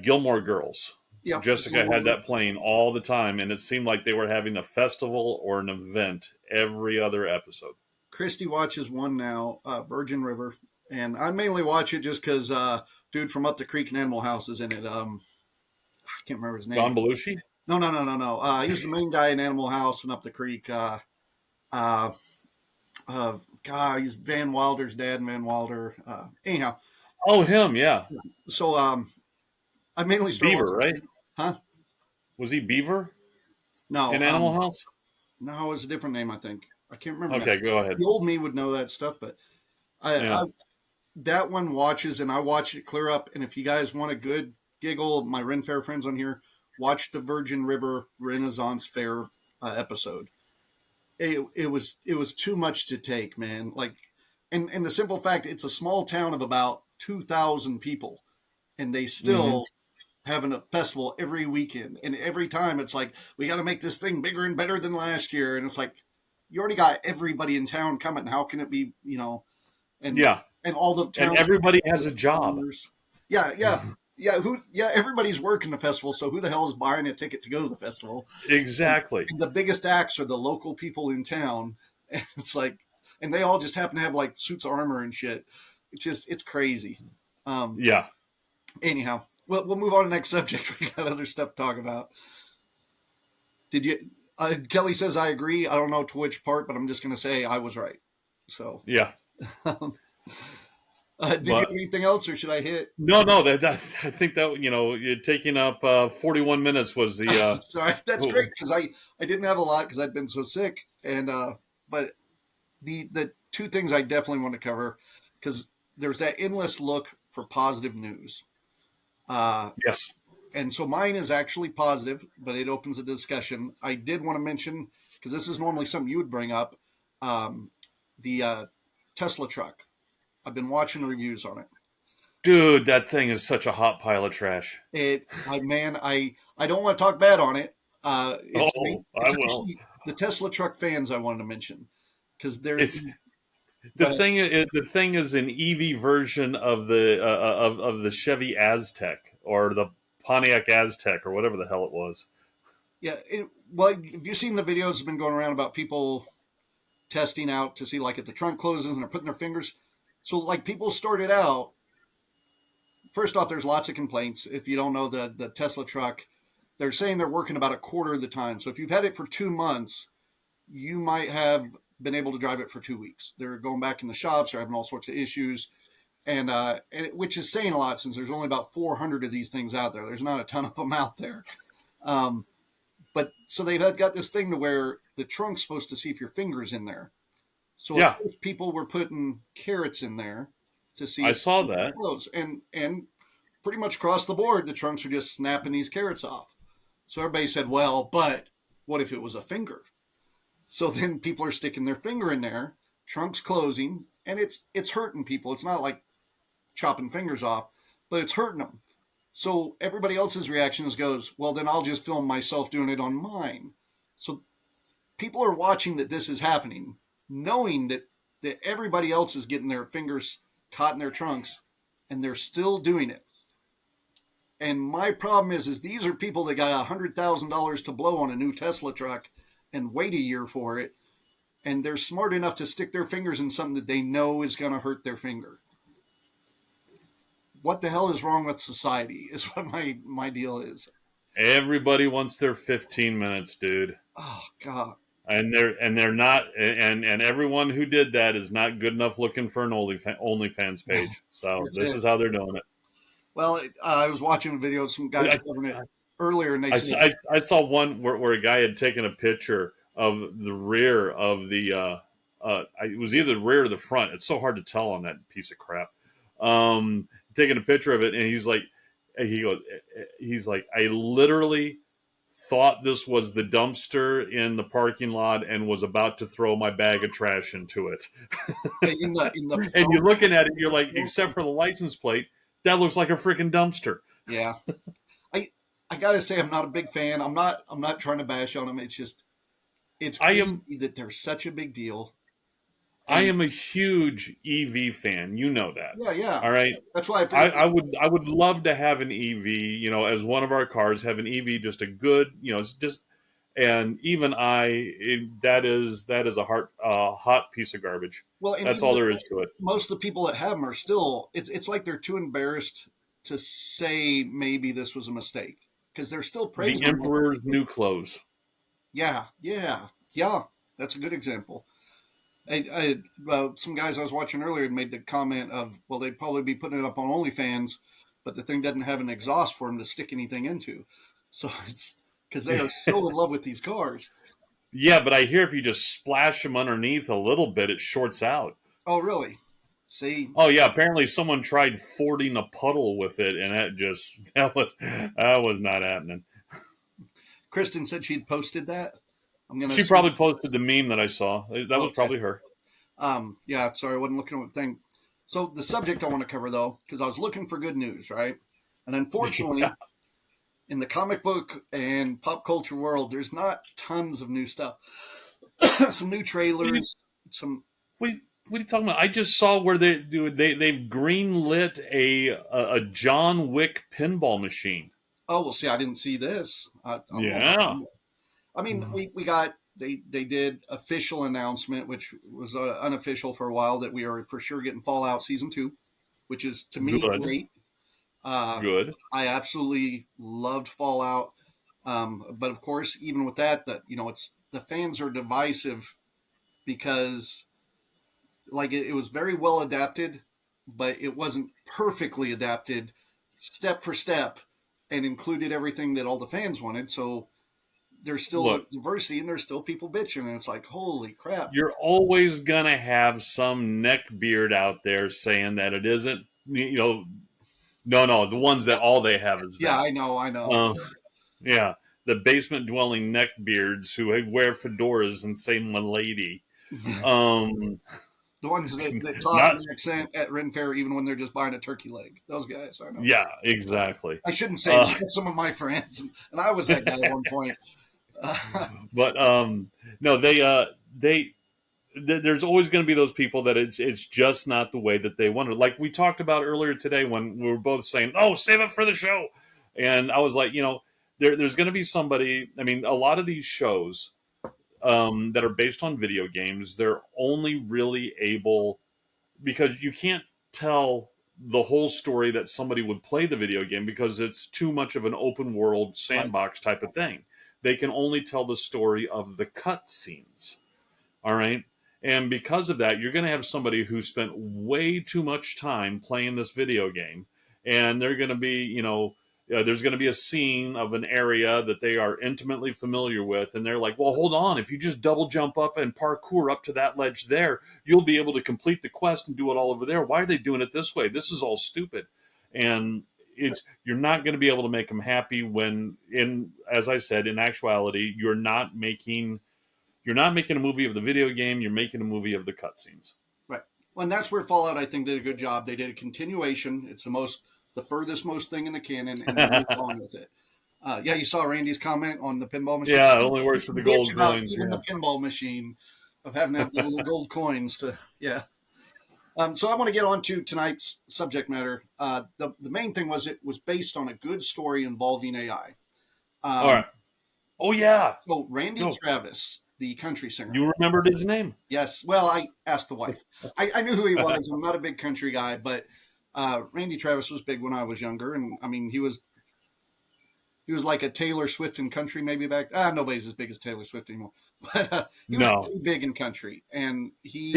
Gilmore Girls. yep. Jessica had that playing all the time, and it seemed like they were having a festival or an event every other episode. Christy watches one now, Virgin River, and I mainly watch it just because dude from up the creek in Animal House is in it. I can't remember his name. John Belushi? No. He was the main guy in Animal House and Up the Creek. Uh, God, he's Van Wilder's dad, Van Wilder. Anyhow, Oh, him, yeah. so I mainly start Beaver, watching. right? Huh? Was he Beaver No, in Animal House? no, it's a different name. I think I can't remember now. Okay, go ahead. The old me would know that stuff, but I Yeah. that one watches, and I watch it clear up. And if you guys want a good giggle, my Ren Fair friends on here, watch the Virgin River Renaissance Fair episode. It was too much to take, man. Like, and the simple fact, it's a small town of about 2,000 people, and they Hmm. still having a festival every weekend, and every time it's like we got to make this thing bigger and better than last year, and it's like you already got everybody in town coming. How can it be, and Yeah. and all the And towns everybody has a job. yeah, yeah, yeah. Everybody's working the festival, so who the hell is buying a ticket to go to the festival? Exactly. And the biggest acts are the local people in town. And it's like, and they all just happen to have like suits of armor and shit. It's crazy. Um, Yeah. anyhow, we'll move on to the next subject. We got other stuff to talk about. Did you? Kelly says I agree. I don't know to which part, but I'm just going to say I was right. So, Yeah. did you have But anything else, or should I hit? no, that I think that you're taking up 41 minutes was the Sorry, that's great because I didn't have a lot because I'd been so sick, and but the two things I definitely want to cover because there's that endless look for positive news. Uh, yes. and so mine is actually positive, but it opens a discussion. I did want to mention because this is normally something you would bring up, um, the Tesla truck. I've been watching reviews on it. Dude, that thing is such a hot pile of trash. I don't want to talk bad on it. Oh, I It's will. actually the Tesla truck fans I wanted to mention because there's It's go ahead. the thing is an EV version of the Chevy Aztec or the Pontiac Aztec or whatever the hell it was. Yeah, well, have you seen the videos that have been going around about people testing out to see like if the trunk closes and they're putting their fingers? So like people started out. First off, there's lots of complaints. If you don't know the Tesla truck, they're saying they're working about a quarter of the time. So if you've had it for 2 months, you might have been able to drive it for 2 weeks. They're going back in the shops, they're having all sorts of issues, which is saying a lot since there's only about 400 of these things out there. There's not a ton of them out there. Um, but so they've got this thing to where the trunk's supposed to see if your finger's in there. So Yeah, people were putting carrots in there to see I if saw it that. closed, and pretty much across the board, the trunks are just snapping these carrots off. So everybody said, "Well, but what if it was a finger?" So then people are sticking their finger in there, trunks closing, and it's hurting people. It's not like chopping fingers off, but it's hurting them. So everybody else's reaction is goes, well, then I'll just film myself doing it on mine. So people are watching that this is happening, knowing that everybody else is getting their fingers caught in their trunks, and they're still doing it. And my problem is these are people that got $100,000 to blow on a new Tesla truck and wait a year for it, and they're smart enough to stick their fingers in something that they know is going to hurt their finger. What the hell is wrong with society? Is what my deal is. Everybody wants their 15 minutes, dude. Oh God. And they're not and everyone who did that is not good enough looking for an OnlyFans page. So That's this it. is how they're doing it. Well, I was watching a video of some guys I, covering it earlier, and they I, said, I saw one where a guy had taken a picture of the rear of the it was either the rear or the front. It's so hard to tell on that piece of crap. Taking a picture of it, and he's like, I literally thought this was the dumpster in the parking lot and was about to throw my bag of trash into it. in the And you're front, looking at it, you're like, except for the license plate, that looks like a freaking dumpster. yeah. I I gotta say, I'm not a big fan. I'm not trying to bash on them. It's just it's I crazy am that they're such a big deal. I And am a huge EV fan. You know that. yeah, yeah. All right. That's why I I, figured. I would I would love to have an EV, as one of our cars, have an EV, just a good, it's just, and even that is a hot piece of garbage. Well, and That's even all there is to it. most of the people that have them are still. It's like they're too embarrassed to say maybe this was a mistake because they're still The praising them. Like, Emperor's new clothes. yeah, yeah, yeah. That's a good example. Some guys I was watching earlier made the comment of, well, they'd probably be putting it up on OnlyFans, but the thing doesn't have an exhaust for them to stick anything into. So it's because they are so in love with these cars. Yeah, but I hear if you just splash them underneath a little bit, it shorts out. Oh, really? See, Oh yeah, apparently someone tried fording a puddle with it, and that was not happening. Kristen said she'd posted that. I'm gonna She assume. probably posted the meme that I saw. That was Okay. probably her. Yeah, sorry, I wasn't looking at the thing. So the subject I want to cover though, because I was looking for good news, right? And Yeah. unfortunately, in the comic book and pop culture world, there's not tons of new stuff. Some new What are you, trailers, some. what, what are you talking about? I just saw where they've greenlit a John Wick pinball machine. Oh, well, see, I didn't see this. Hold Yeah. on. I mean, we got they did official announcement, which was unofficial for a while, that we are for sure getting Fallout Season 2, which is to me Good. great. Uh, Good. I absolutely loved Fallout, but of course, even with that, it's the fans are divisive because like it was very well adapted, but it wasn't perfectly adapted step for step and included everything that all the fans wanted. So there's still Look, diversity and there's still people bitching, and it's like, holy crap. you're always gonna have some neckbeard out there saying that it isn't. No, the ones that all they have is Yeah, that. I know. Uh, yeah, the basement dwelling neckbeards who wear fedoras and say "milady." Um, The ones that talk not an accent at Ren Fair even when they're just buying a turkey leg. Those guys, I know. yeah, exactly. I shouldn't say Uh, that. That's some of my friends, and I was that guy at one point. but no, there's always going to be those people that it's just not the way that they want it. Like we talked about earlier today when we were both saying, "Oh, save it for the show," and I was like, there's going to be somebody. I mean, a lot of these shows that are based on video games, they're only really able because you can't tell the whole story that somebody would play the video game because it's too much of an open world Right. sandbox type of thing. They can only tell the story of the cutscenes. All right. And because of that, you're going to have somebody who spent way too much time playing this video game. And they're going to be, there's going to be a scene of an area that they are intimately familiar with. And they're like, well, hold on. If you just double jump up and parkour up to that ledge there, you'll be able to complete the quest and do it all over there. Why are they doing it this way? This is all stupid. And you're not going to be able to make them happy when, as I said, in actuality, you're not making a movie of the video game. You're making a movie of the cutscenes. Right. Well, and that's where Fallout, I think, did a good job. They did a continuation. It's the furthest most thing in the canon, and they moved on with it. Yeah, you saw Randy's comment on the pinball machine. Yeah, it only works for the Bitch gold about coins. even Yeah. the pinball machine of having to have the little gold coins to, yeah. So I want to get on to tonight's subject matter. The main thing was it was based on a good story involving AI. All right. Oh yeah. So Randy Go. Travis, the country singer. You remembered his name? Yes. Well, I asked the wife. I knew who he was. I'm not a big country guy, but Randy Travis was big when I was younger, and I mean he was like a Taylor Swift in country maybe back. Nobody's as big as Taylor Swift anymore, but he was No. pretty big in country, and He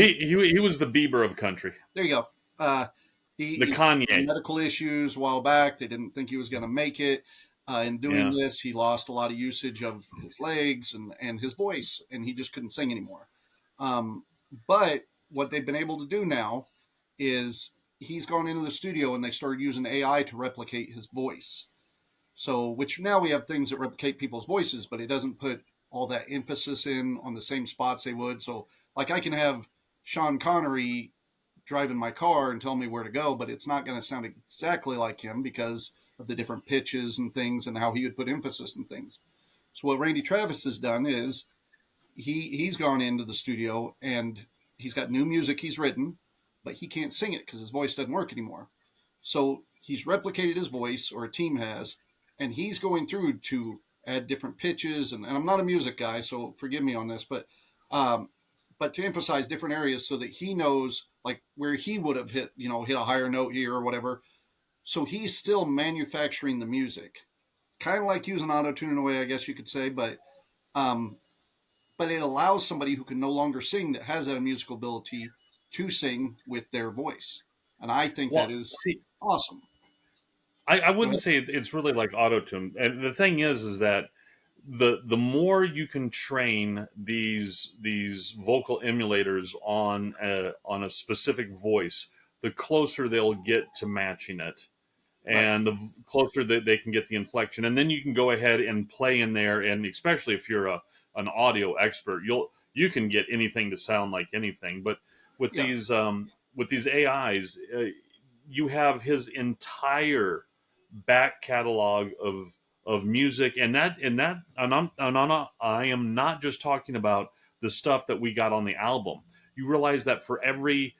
was the Bieber of country. there you go. The He had Kanye. medical issues a while back. They didn't think he was going to make it. In doing Yeah. this, he lost a lot of usage of his legs and his voice, and he just couldn't sing anymore. Um, but what they've been able to do now is he's gone into the studio and they started using AI to replicate his voice. So, which now we have things that replicate people's voices, but it doesn't put all that emphasis in on the same spots they would. So, like I can have Sean Connery driving my car and tell me where to go, but it's not going to sound exactly like him because of the different pitches and things and how he would put emphasis in things. So what Randy Travis has done is he's gone into the studio and he's got new music he's written, but he can't sing it because his voice doesn't work anymore. So he's replicated his voice, or a team has, and he's going through to add different pitches. And I'm not a music guy, so forgive me on this, um, but to emphasize different areas so that he knows like where he would have hit a higher note here or whatever. So he's still manufacturing the music, kind of like using auto tune in a way, I guess you could say. But um, but it allows somebody who can no longer sing, that has that musical ability, to sing with their voice. And I think that Well, is see, awesome. I Go wouldn't ahead. say it's really like auto tune. And the thing is that the more you can train these vocal emulators on a specific voice, the closer they'll get to matching it, Right. and the closer that they can get the inflection, and then you can go ahead and play in there. And especially if you're an audio expert, you can get anything to sound like anything. But Yeah. with these AIs, you have his entire back catalog of music, I am not just talking about the stuff that we got on the album. You realize that for every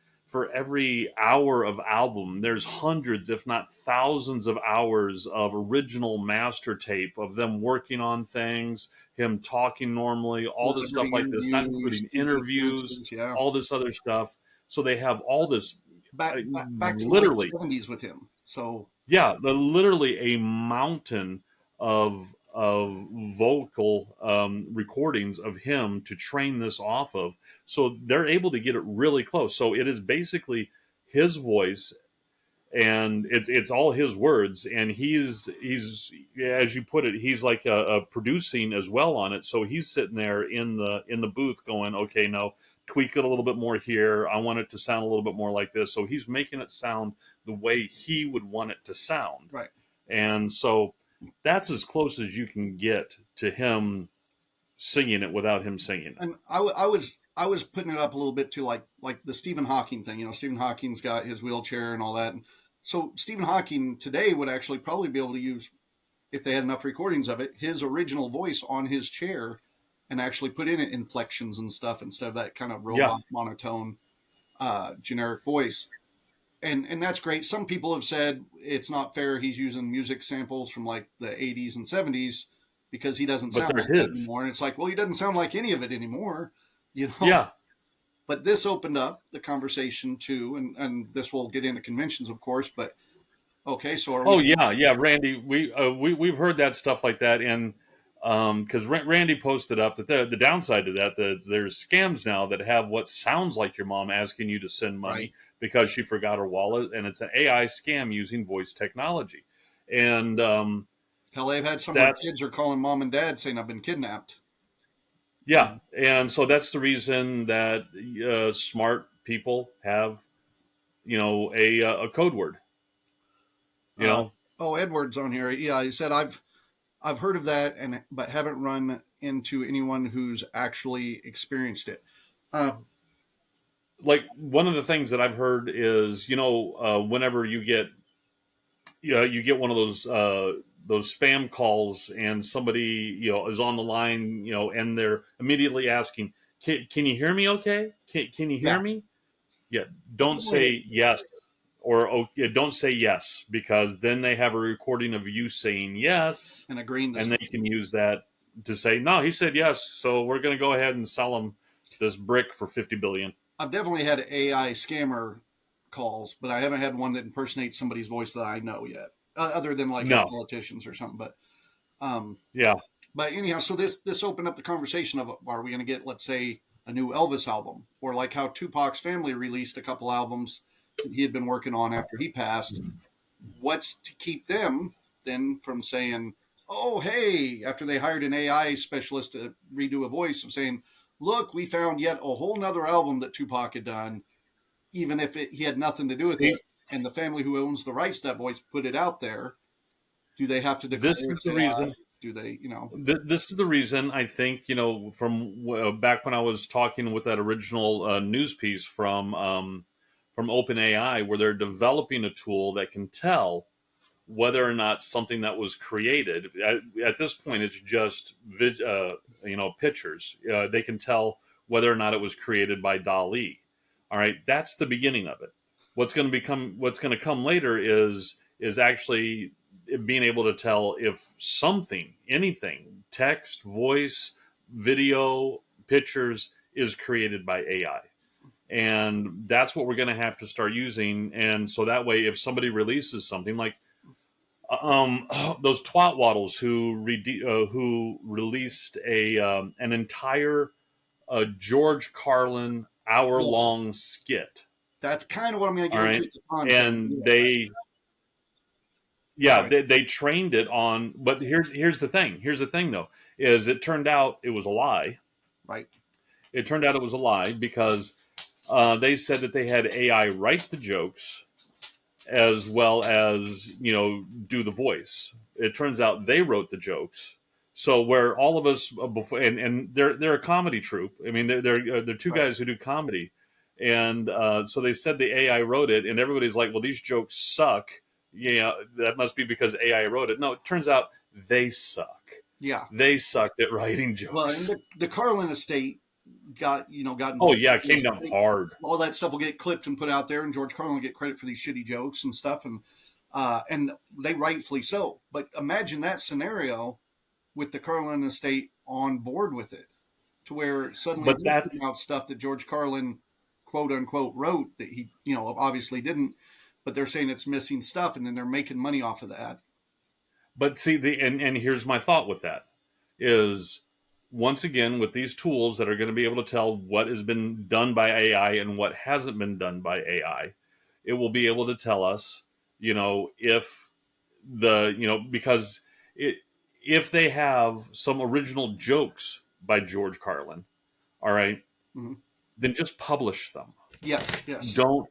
hour of album, there's hundreds, if not thousands, of hours of original master tape of them working on things, him talking normally, all this stuff Celebrity like this, not interviews, including speaking interviews, appearances. Yeah. all this other stuff. So they have all this, Back to the late literally, 70s with him. So, yeah, literally a mountain of vocal recordings of him to train this off of. So they're able to get it really close. So it is basically his voice, and it's all his words, and he's as you put it, he's like a producing as well on it. So he's sitting there in the booth going, okay, no, tweak it a little bit more here, I want it to sound a little bit more like this. So he's making it sound the way he would want it to sound. right. And so that's as close as you can get to him singing it without him singing it. And I was putting it up a little bit to like the Stephen Hawking thing. Stephen Hawking's got his wheelchair and all that. And so Stephen Hawking today would actually probably be able to use, if they had enough recordings of it, his original voice on his chair, and actually put in it inflections and stuff instead of that kind of Yeah. robot monotone generic voice. And that's great. Some people have said it's not fair he's using music samples from like the 80s and 70s because he doesn't But sound they're like that his. anymore. And it's like, well, he doesn't sound like any of it anymore, you know. Yeah. But this opened up the conversation too, and this will get into conventions, of course. But okay, so are Oh we? yeah, yeah, Randy. We've heard that stuff like that, and because Randy posted up that the downside to that, there's scams now that have what sounds like your mom asking you to send Right. money because she forgot her wallet, and it's an AI scam using voice technology, and Hell, they've had some where that's kids are calling mom and dad saying I've been kidnapped. yeah, and so that's the reason that smart people have a code word, you Uh, know. oh, Edward's on here. Yeah, he said I've heard of that, and but haven't run into anyone who's actually experienced it. Uh, Like one of the things that I've heard is, whenever you get one of those spam calls, and somebody is on the line, and they're immediately asking, can you hear me okay, can you hear yeah, me? Yeah, don't Right. say yes, or yeah, don't say yes, because then they have a recording of you saying yes, and agreeing to and they something. can use that to say, no, he said yes, so we're going to go ahead and sell him this brick for 50 billion. I've definitely had AI scammer calls, but I haven't had one that impersonates somebody's voice that I know yet, other than like No. politicians or something. Um, Yeah. but anyhow, so this opened up the conversation of, are we going to get, let's say, a new Elvis album, or like how Tupac's family released a couple albums that he had been working on after he passed. What's to keep them then from saying, oh, hey, after they hired an AI specialist to redo a voice, of saying, look, we found yet a whole nother album that Tupac had done, even if he had nothing to do with it, See, and the family who owns the rights to that voice put it out there. Do they have to declare this is it's the AI? reason Do they? this is the reason I think, from back when I was talking with that original news piece from OpenAI, where they're developing a tool that can tell whether or not something that was created at this point, it's just pictures. They can tell whether or not it was created by Dali. All right, that's the beginning of it. What's going to come later is actually being able to tell if something, anything, text, voice, video, pictures, is created by AI. And that's what we're going to have to start using. And so that way, if somebody releases something like those twat waddles who released an entire a George Carlin Yes. hour-long skit. That's kind of what I'm going to All get right, into the content. and Yeah. Sorry. they trained it on. But here's the thing. Here's the thing, though, is it turned out it was a lie. Right. It turned out it was a lie because they said that they had AI write the jokes as well as do the voice. It turns out they wrote the jokes. So where all of us before, and they're a comedy troupe. I mean, they're two Right. guys who do comedy, and so they said the AI wrote it, and everybody's like, "Well, these jokes suck." Yeah, that must be because AI wrote it. No, it turns out they suck. Yeah. They sucked at writing Well, and jokes. the Carlin estate got Oh involved yeah, it with came this. down hard. All that stuff will get clipped and put out there, and George Carlin will get credit for these shitty jokes and stuff, and they rightfully so. But imagine that scenario with the Carlin estate on board with it, to where suddenly But they're putting that's out stuff that George Carlin, quote unquote, wrote that he, obviously didn't, but they're saying it's missing stuff, and then they're making money off of that. But see, and here's my thought with that is, once again, with these tools that are going to be able to tell what has been done by AI and what hasn't been done by AI, it will be able to tell us, if because it, if they have some original jokes by George Carlin, all right, Mhm. then just publish them. Yes, yes. Don't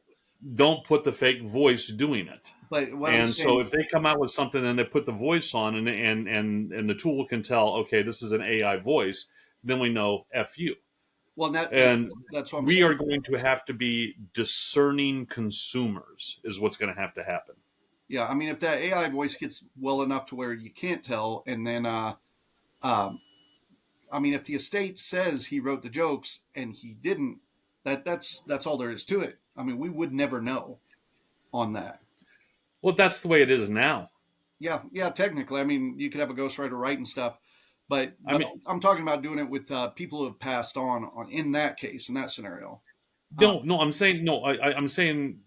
don't put the fake voice doing it. But what I'm And so saying, if they come out with something and they put the voice on, and the tool can tell, okay, this is an AI voice, then we know F you. well, And that's what I'm we saying. are going to have to be discerning consumers is what's going to have to happen. Yeah, I mean, if that AI voice gets well enough to where you can't tell, and then, um, I mean, if the estate says he wrote the jokes and he didn't, that's all there is to it. I mean, we would never know on that. Well, that's the way it is now. Yeah, yeah. Technically, I mean, you could have a ghostwriter writing stuff, but I mean, I'm talking about doing it with people who have passed on in that case, in that scenario. Um, no, I'm saying no. I'm saying,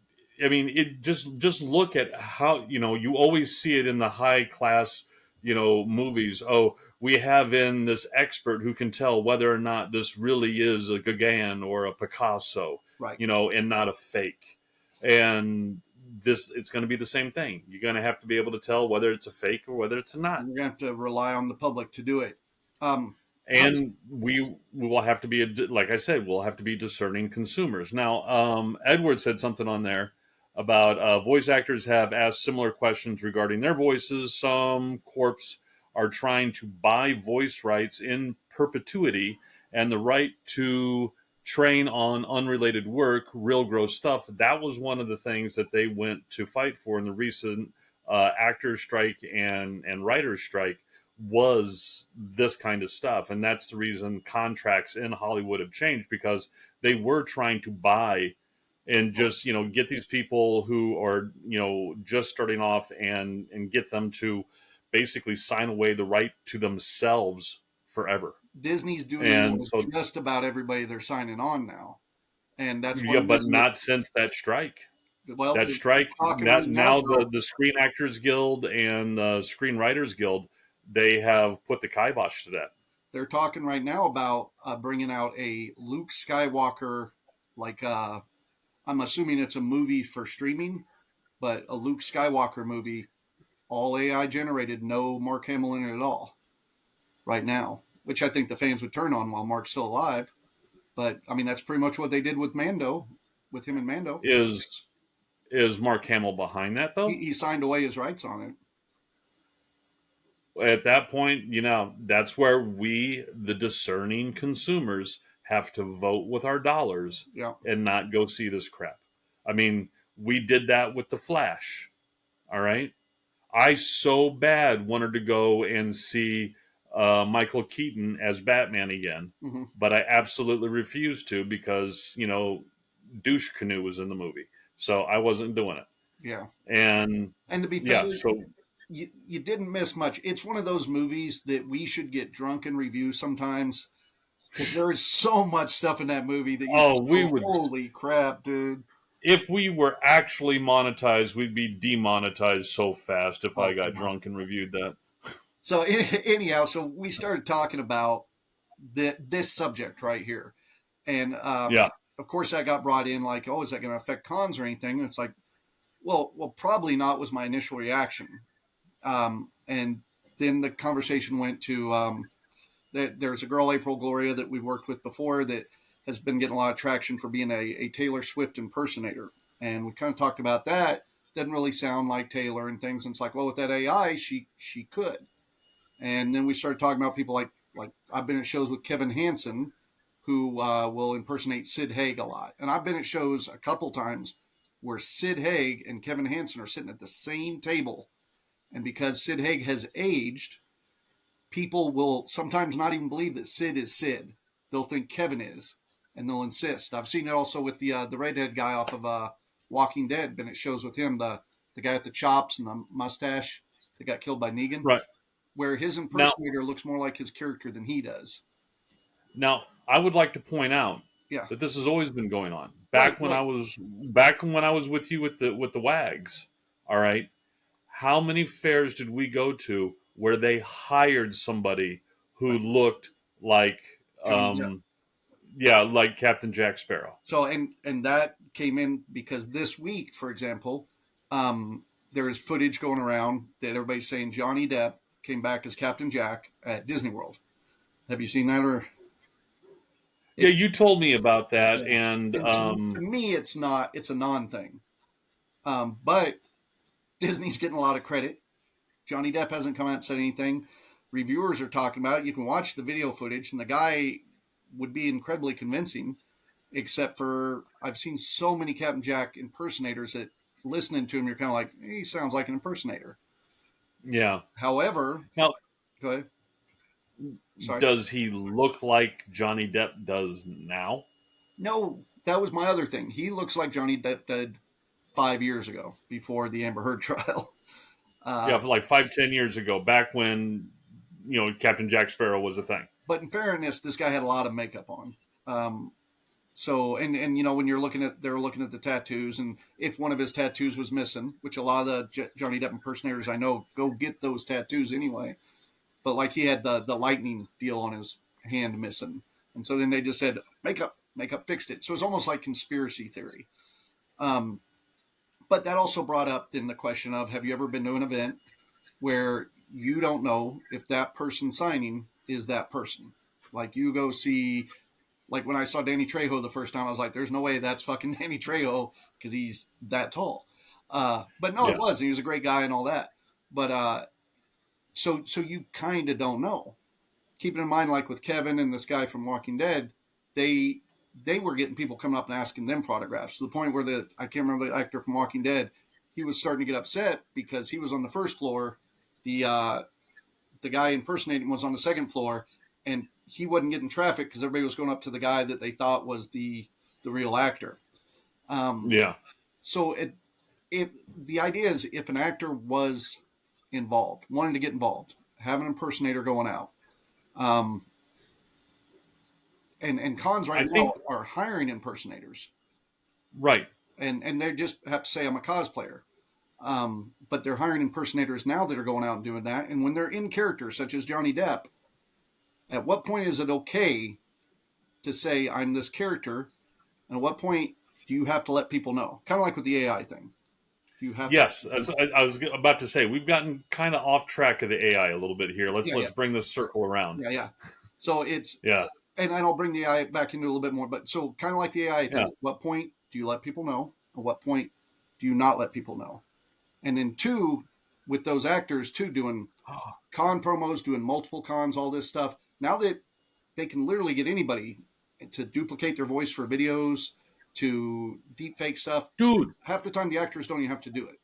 I mean, it just look at how you always see it in the high class movies. Oh, we have in this expert who can tell whether or not this really is a Gauguin or a Picasso, right. and not a fake. And it's going to be the same thing. You're going to have to be able to tell whether it's a fake or whether it's a not. We're gonna have to rely on the public to do it. Um, I was, And we will have to be, like I said, we'll have to be discerning consumers. Now, Edward said something on there about voice actors have asked similar questions regarding their voices. Some corps are trying to buy voice rights in perpetuity and the right to train on unrelated work, real gross stuff. That was one of the things that they went to fight for in the recent actors strike and writers strike, was this kind of stuff. And that's the reason contracts in Hollywood have changed, because they were trying to buy and just get these people who are just starting off and get them to basically sign away the right to themselves forever. Disney's doing that And with so just about everybody they're signing on now, and that's yeah, one but reason. not since that strike. Well, That they're strike, talking right that now now about the Screen Actors Guild and the Screenwriters Guild, they have put the kibosh to that. bringing out a Luke Skywalker, like I'm assuming it's a movie for streaming, but a Luke Skywalker movie, all AI generated, no Mark Hamill in it at all, right now, which I think the fans would turn on while Mark's still alive. But I mean, that's pretty much what they did with Mando, with him and Mando. Is Mark Hamill behind that though? He signed away his rights on it. At that point, that's where we, the discerning consumers, have to vote with our dollars Yeah. and not go see this crap. I mean, we did that with The Flash. All right. I so bad wanted to go and see Michael Keaton as Batman again, Hmm. but I absolutely refused to because, Douche Canoe was in the movie. So I wasn't doing it. Yeah. And And to be fair, yeah, so you didn't miss much. It's one of those movies that we should get drunk and review sometimes, because there is so much stuff in that movie that you oh, just we go, would, holy crap, dude. if we were actually monetized, we'd be demonetized so fast if I Oh, got come on. drunk and reviewed that. So anyhow, so we started talking about this subject right here. And Yeah. of course, that got brought in like, oh, is that going to affect cons or anything? And it's like, well, probably not was my initial reaction. And then the conversation went to there's a girl, April Gloria, that we've worked with before that has been getting a lot of traction for being a Taylor Swift impersonator. And we kind of talked about that. Doesn't really sound like Taylor and things. And it's like, well, with that AI, she could. And then we started talking about people like I've been at shows with Kevin Hansen, who will impersonate Sid Haig a lot. And I've been at shows a couple times where Sid Haig and Kevin Hansen are sitting at the same table. And because Sid Haig has aged, people will sometimes not even believe that Sid is Sid. They'll think Kevin is, and they'll insist. I've seen it also with the redhead guy off of Walking Dead. Been at shows with him, the guy with the chops and the mustache that got killed by Negan, Right. where his Now, impersonator looks more like his character than he does. now, I would like to point out Yeah, that this has always been going on. right, Back when I was with you with the WAGs. All right. How many fairs did we go to where they hired somebody who right. looked like Johnny Depp. yeah, like Captain Jack Sparrow. So and that came in because this week, for example, there is footage going around that everybody's saying Johnny Depp came back as Captain Jack at Disney World. Have you seen that? Or Yeah, you told me about that, yeah. and And to me, it's not. It's a non thing. But Disney's getting a lot of credit. Johnny Depp hasn't come out and said anything. Reviewers are talking about it. You can watch the video footage, and the guy would be incredibly convincing. Except for I've seen so many Captain Jack impersonators that listening to him, you're kind of like, he sounds like an impersonator. yeah. However, Now, go ahead. Sorry. does he look like Johnny Depp does now? No, that was my other thing. He looks like Johnny Depp did 5 years ago before the Amber Heard trial. Yeah, for like 5-10 years ago, back when Captain Jack Sparrow was a thing. But in fairness, this guy had a lot of makeup on. So and when they're looking at the tattoos, and if one of his tattoos was missing, which a lot of the Johnny Depp impersonators I know go get those tattoos anyway, but like he had the lightning deal on his hand missing, and so then they just said makeup fixed it. So it's almost like conspiracy theory. But that also brought up then the question of, have you ever been to an event where you don't know if that person signing is that person? Like you go see. Like when I saw Danny Trejo the first time, I was like, there's no way that's fucking Danny Trejo because he's that tall. But no, Yeah. it was. He was a great guy and all that. But so you kind of don't know. Keeping in mind, like with Kevin and this guy from Walking Dead, they were getting people coming up and asking them for autographs to the point where I can't remember the actor from Walking Dead, he was starting to get upset because he was on the first floor. The guy impersonating was on the second floor, and he wasn't getting traffic because everybody was going up to the guy that they thought was the real actor. Yeah. So if the idea is if an actor was involved, wanting to get involved, have an impersonator going out, and cons right I now think are hiring impersonators, right. and they just have to say I'm a cosplayer. But they're hiring impersonators now that are going out and doing that. And when they're in character, such as Johnny Depp, at what point is it okay to say I'm this character? And at what point do you have to let people know? Kind of like with the AI thing. Do you have Yes, to? as I was about to say, we've gotten kind of off track of the AI a little bit here. Let's Yeah. bring this circle around. Yeah. So it's Yeah. and I'll bring the AI back into a little bit more. But so kind of like the AI thing. Yeah. At what point do you let people know? At what point do you not let people know? And then two, with those actors too, doing con promos, doing multiple cons, all this stuff. Now that they can literally get anybody to duplicate their voice for videos, to deep fake stuff. Dude, Half the time the actors don't even have to do it.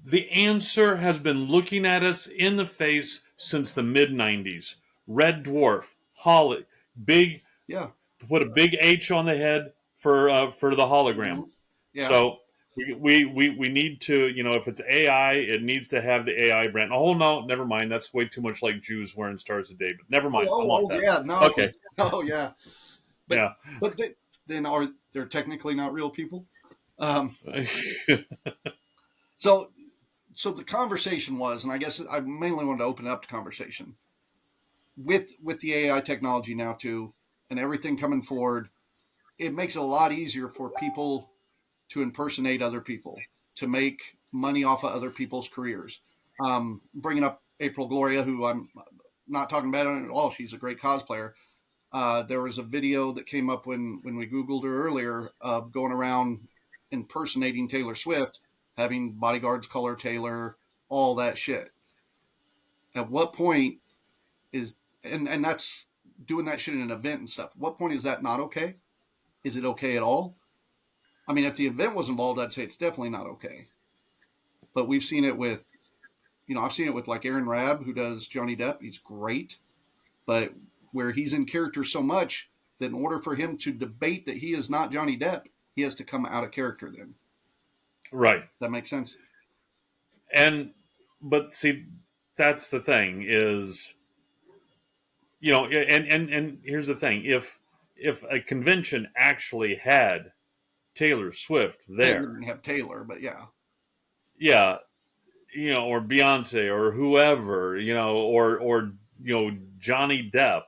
the answer has been looking at us in the face since the mid 90s. Red Dwarf, Holly, big, Yeah. put a big H on the head for the hologram. Yeah. So we need to, if it's AI, it needs to have the AI brand. Oh no, never mind. That's way too much like Jews wearing Stars of David. Never mind. I want that. Yeah. No. Okay. Oh yeah. But, Yeah. But then they're technically not real people? So the conversation was, and I guess I mainly wanted to open it up to conversation with the AI technology now too, and everything coming forward. it makes it a lot easier for people to impersonate other people, to make money off of other people's careers. Bringing up April Gloria, who I'm not talking about at all. She's a great cosplayer. There was a video that came up when we Googled her earlier of going around impersonating Taylor Swift, having bodyguards color Taylor, all that shit. At what point is, and that's doing that shit in an event and stuff. What point is that not okay? Is it okay at all? I mean, if the event was involved, I'd say it's definitely not okay. But we've seen it with, I've seen it with like Aaron Rabb, who does Johnny Depp. He's great. But where he's in character so much that in order for him to debate that he is not Johnny Depp, he has to come out of character then. Right. That makes sense. But see, that's the thing is, and here's the thing: if a convention actually had Taylor Swift They there, wouldn't have Taylor, but yeah. yeah, or Beyonce or whoever, or Johnny Depp,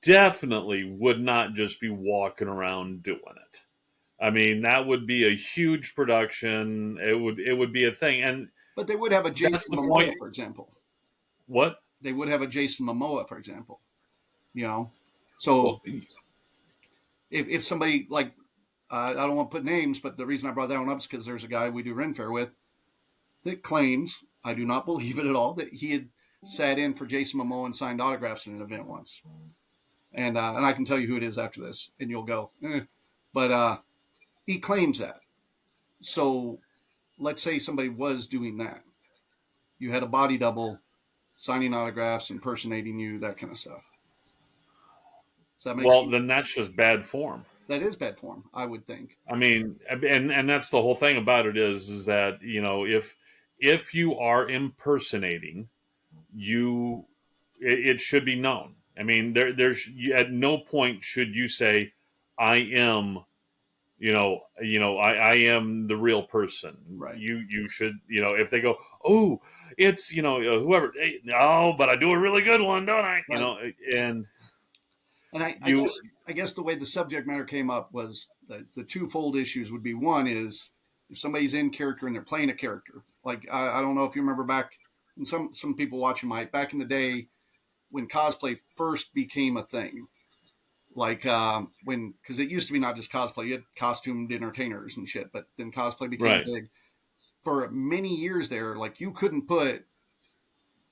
definitely would not just be walking around doing it. I mean, that would be a huge production. It would be a thing, but they would have a that's Jason the Momoa, point. for example. What? They would have a Jason Momoa, for example. So Well, if somebody like, I don't want to put names, but the reason I brought that one up is because there's a guy we do Ren Fair with that claims, I do not believe it at all, that he had sat in for Jason Momoa and signed autographs in an event once. And I can tell you who it is after this, and you'll go, eh. But he claims that. So let's say somebody was doing that. You had a body double signing autographs, impersonating you, that kind of stuff. Does that make sense? then that's just bad form. That is bad form, I would think. I mean, and that's the whole thing about it is that if you are impersonating, it should be known. I mean, there's at no point should you say, "I am," I am the real person. Right. You should, if they go, "Oh, it's whoever," hey, no, but I do a really good one, don't I? Right. And And I guess the way the subject matter came up was the twofold issues would be, one is if somebody's in character and they're playing a character. Like I don't know if you remember back, and some people watching might, back in the day when cosplay first became a thing. Like because it used to be not just cosplay, you had costumed entertainers and shit, but then cosplay became right, big. For many years there, like you couldn't put,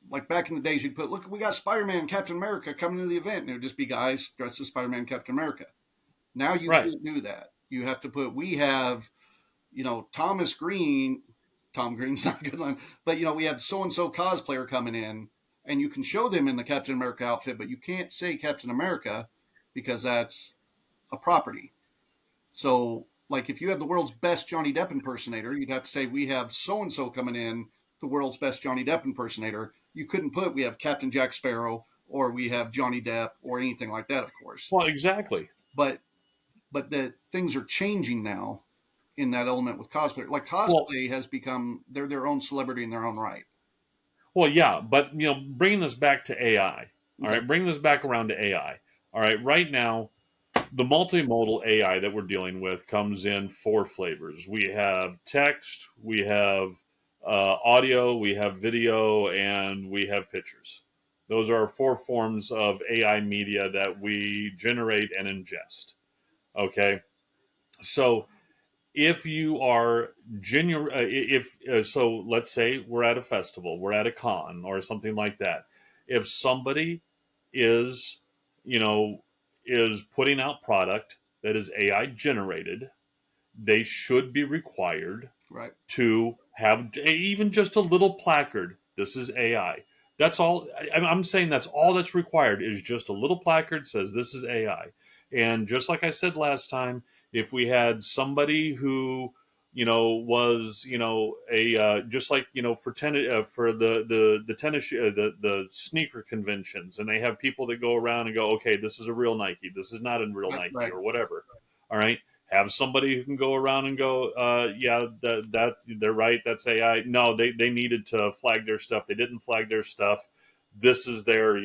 like back in the days, you'd put, look, we got Spider-Man, Captain America coming to the event, and it would just be guys dressed as Spider-Man, Captain America. Now you right, can't do that. You have to put, we have, Thomas Green. Tom Green's not a good line, but we have so and so cosplayer coming in, and you can show them in the Captain America outfit, but you can't say Captain America because that's a property. So, like, if you have the world's best Johnny Depp impersonator, you'd have to say we have so and so coming in, the world's best Johnny Depp impersonator. You couldn't put we have Captain Jack Sparrow or we have Johnny Depp or anything like that, of course. well, exactly. But the things are changing now in that element with cosplay. Like Well, cosplay has become, they're their own celebrity in their own right. Well, yeah, but bringing this back to AI. All Okay. right, bring this back around to AI. All right, right now, the multimodal AI that we're dealing with comes in four flavors. We have text, we have audio, we have video, and we have pictures. Those are our four forms of AI media that we generate and ingest. Okay, so if you are genuine, if so, let's say we're at a festival, we're at a con or something like that. If somebody is, you know, is putting out product that is AI generated, they should be required Right. to have even just a little placard. This is AI. That's all. I'm saying that's all that's required is just a little placard says this is AI. And just like I said last time, if we had somebody who was a just like for tennis for the tennis the sneaker conventions, and they have people that go around and go, okay, this is a real Nike, this is not a real Right. Nike, Right. or whatever. All right, have somebody who can go around and go, yeah, that they're right, that's AI. No, they needed to flag their stuff. They didn't flag their stuff. This is their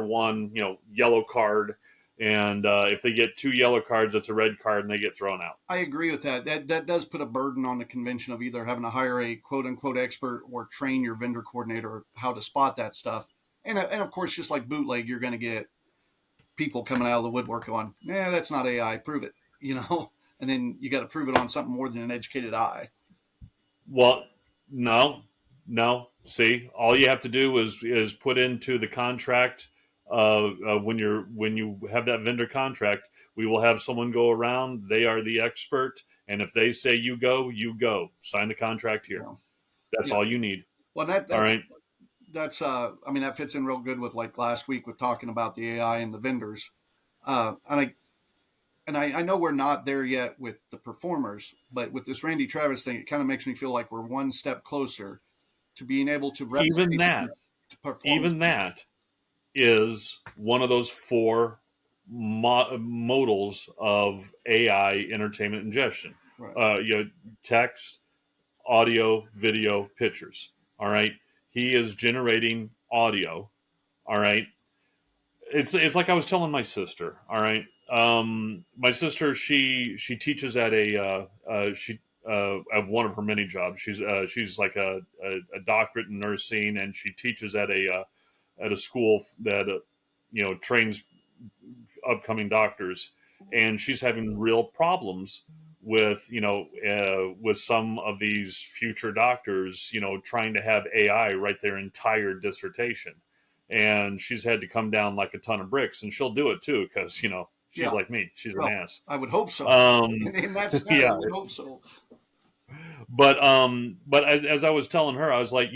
one yellow card. And if they get 2 yellow cards, that's a red card, and they get thrown out. I agree with that. That does put a burden on the convention of either having to hire a quote unquote expert or train your vendor coordinator how to spot that stuff. And of course, just like bootleg, you're going to get people coming out of the woodwork going, "Nah, that's not AI. Prove it." You know, and then you got to prove it on something more than an educated eye. Well, no, no. See, all you have to do is put into the contract when you have that vendor contract. We will have someone go around. They are the expert, and if they say you go, you go. Sign the contract You here. know, That's yeah. all you need. Well, All right. that's I mean that fits in real good with like last week with talking about the AI and the vendors. And I know we're not there yet with the performers, but with this Randy Travis thing, it kind of makes me feel like we're one step closer to being able to Even replicate that, the performance. even that is one of those four modals of AI entertainment ingestion. Right. Text, audio, video, pictures. All right. He is generating audio. All right. It's like I was telling my sister. All right. My sister, she teaches at at one of her many jobs. She's like a doctorate in nursing, and she teaches at a school that trains upcoming doctors, and she's having real problems with with some of these future doctors, trying to have AI write their entire dissertation, and she's had to come down like a ton of bricks, and she'll do it too because she's Yeah. like me, she's an Well, ass. I would hope so. Um, In that scenario, yeah, I would hope so. but as I was telling her, I was like,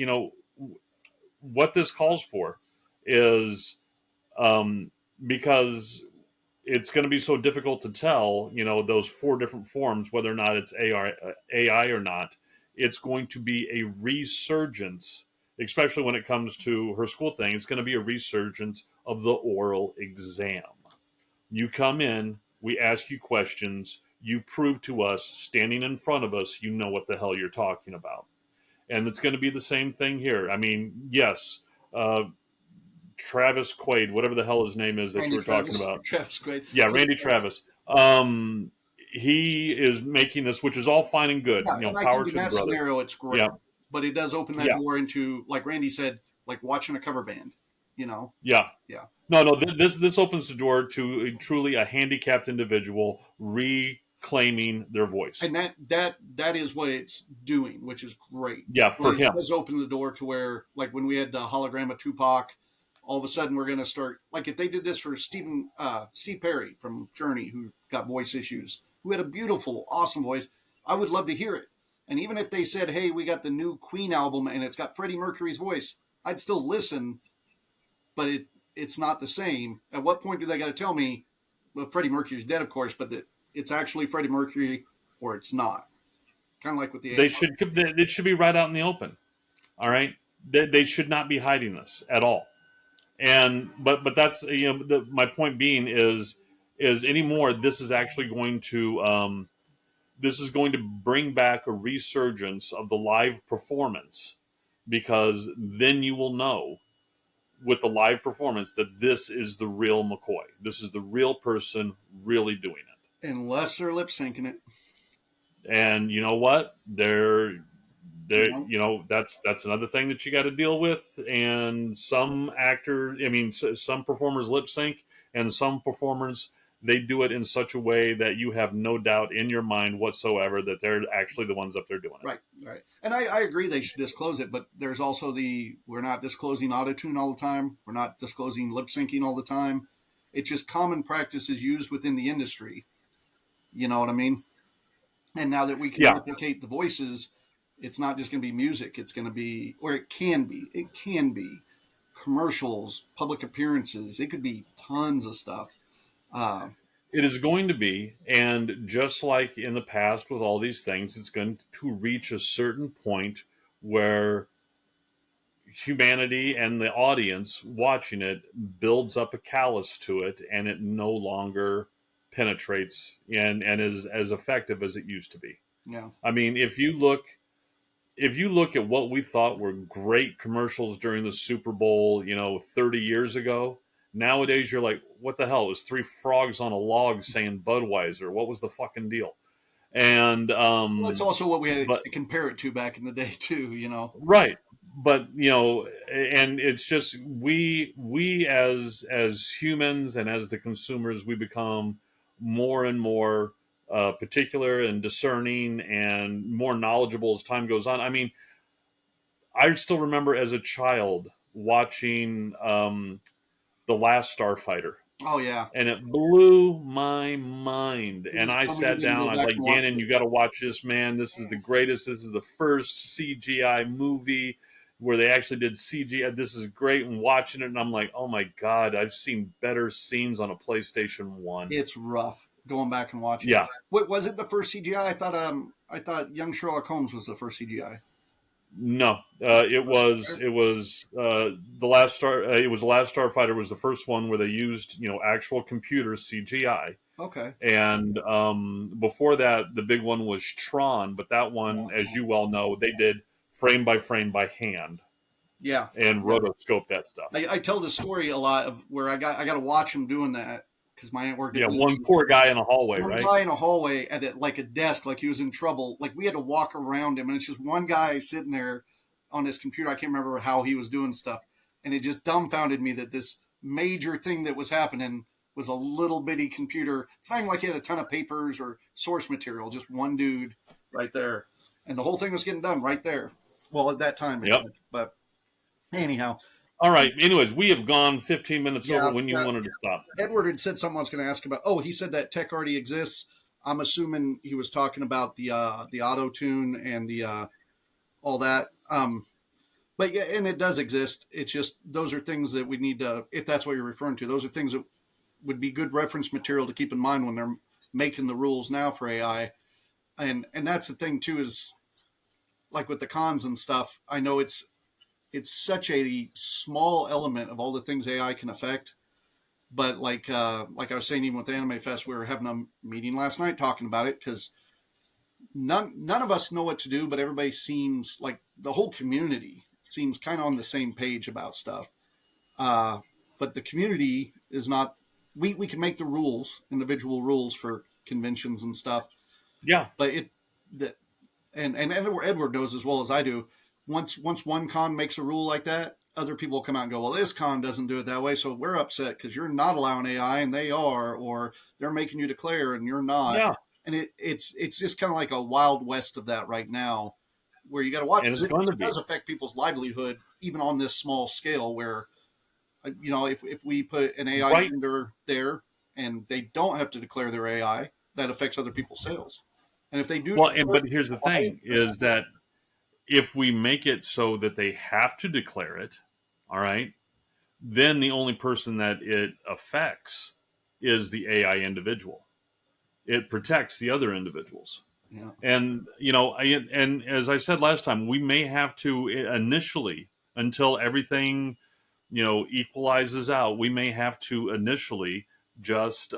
what this calls for is because it's going to be so difficult to tell, those four different forms, whether or not it's AI or not. It's going to be a resurgence, especially when it comes to her school thing. It's going to be a resurgence of the oral exam. You come in, we ask you questions, you prove to us, standing in front of us, you know what the hell you're talking about. And it's going to be the same thing here. I mean, yes, uh, Travis Quaid, whatever the hell his name is that you Randy were talking Travis, about. Travis great. Yeah, Randy Travis. He is making this, which is all fine and good. Yeah, and I Power think in to the that brother. scenario, it's great. Yeah, But it does open that yeah, door into, like Randy said, like watching a cover band. You know? yeah. Yeah. No, no. This opens the door to truly a handicapped individual reclaiming their voice. And that is what it's doing, which is great. Yeah, But for it him. does open the door to where, like when we had the hologram of Tupac, all of a sudden we're going to start, like if they did this for Steve Perry from Journey, who got voice issues, who had a beautiful, awesome voice, I would love to hear it. And even if they said, "Hey, we got the new Queen album and it's got Freddie Mercury's voice," I'd still listen, but it's not the same. At what point do they got to tell me, well, Freddie Mercury's dead, of course, but that it's actually Freddie Mercury or it's not? Kind of like with the They AI. should. It should be right out in the open. All right. They should not be hiding this at all. And but that's my point being is anymore. This is actually going to this is going to bring back a resurgence of the live performance, because then you will know with the live performance that this is the real McCoy. This is the real person really doing it. Unless they're lip syncing it. And you know what? You know? That's another thing that you got to deal with. And some actors, I mean, some performers lip sync, and some performers they do it in such a way that you have no doubt in your mind whatsoever that they're actually the ones up there doing it. Right, right. And I agree they should disclose it, but there's also we're not disclosing autotune all the time. We're not disclosing lip syncing all the time. It's just common practices used within the industry. You know what I mean? And now that we can Yeah, replicate the voices, it's not just going to be music. It's going to be, or it can be. It can be commercials, public appearances. It could be tons of stuff. Uh, it is going to be, and just like in the past with all these things, it's going to reach a certain point where humanity and the audience watching it builds up a callus to it, and it no longer penetrates and is as effective as it used to be. yeah, I mean, if you look at what we thought were great commercials during the Super Bowl, 30 years ago, nowadays you're like, what the hell? It was three frogs on a log saying Budweiser. What was the fucking deal? And Well, it's also what we had but to compare it to back in the day too. right, but and it's just we as humans and as the consumers, we become more and more particular and discerning and more knowledgeable as time goes on. I mean, I still remember as a child watching the Last Starfighter, Oh yeah. and it blew my mind. You And just I tell me you sat didn't down. go I was back like, and watch Gannon, it. you got to watch this, man. This is the greatest. This is the first CGI movie where they actually did CGI. This is great. And watching it, and I'm like, oh my god, I've seen better scenes on a PlayStation One. It's rough going back and watching it. Yeah, What was it? The first CGI? I thought Young Sherlock Holmes was the first CGI. no, it was the last star. It was the Last Starfighter was the first one where they used actual computer CGI. Okay. And before that, the big one was Tron, but that one, as you well know, they did frame by hand Yeah. and Yeah. rotoscope that stuff. I tell the story a lot of where I got to watch him doing that because my aunt worked at Yeah, one Disney. poor guy in a hallway, One right? guy in a hallway at like a desk, like he was in trouble. Like we had to walk around him, and it's just one guy sitting there on his computer. I can't remember how he was doing stuff, and it just dumbfounded me that this major thing that was happening was a little bitty computer. It's not even like he had a ton of papers or source material, just one dude right there, and the whole thing was getting done right there. Well, at that time, Yep. but anyhow, All right. Anyways, we have gone 15 minutes over yeah. when you wanted to stop. Edward had said something I was going to ask about. Oh, he said that tech already exists. I'm assuming he was talking about the auto tune and the all that. But yeah, and it does exist. It's just those are things that we need to, if that's what you're referring to. Those are things that would be good reference material to keep in mind when they're making the rules now for AI. And that's the thing too is like with the cons and stuff. I know it's such a small element of all the things AI can affect. But like I was saying, even with Anime Fest, we were having a meeting last night talking about it because none of us know what to do, but everybody seems like the whole community seems kind of on the same page about stuff. Uh, but the community is not. We can make the rules, individual rules for conventions and stuff, Yeah. but the and Edward knows as well as I do. Once one con makes a rule like that, other people will come out and go, "Well, this con doesn't do it that way, so we're upset because you're not allowing AI and they are, or they're making you declare and you're not." Yeah. And it's just kind of like a wild west of that right now, where you got to watch And because it's it going to be. does affect people's livelihood even on this small scale. Where if we put an AI Right. vendor there and they don't have to declare their AI, that affects other people's sales. And if they do, Well, but here's the thing is that if we make it so that they have to declare it, all right, then the only person that it affects is the AI individual. It protects the other individuals. yeah, And and as I said last time, we may have to initially, until everything equalizes out, we may have to initially just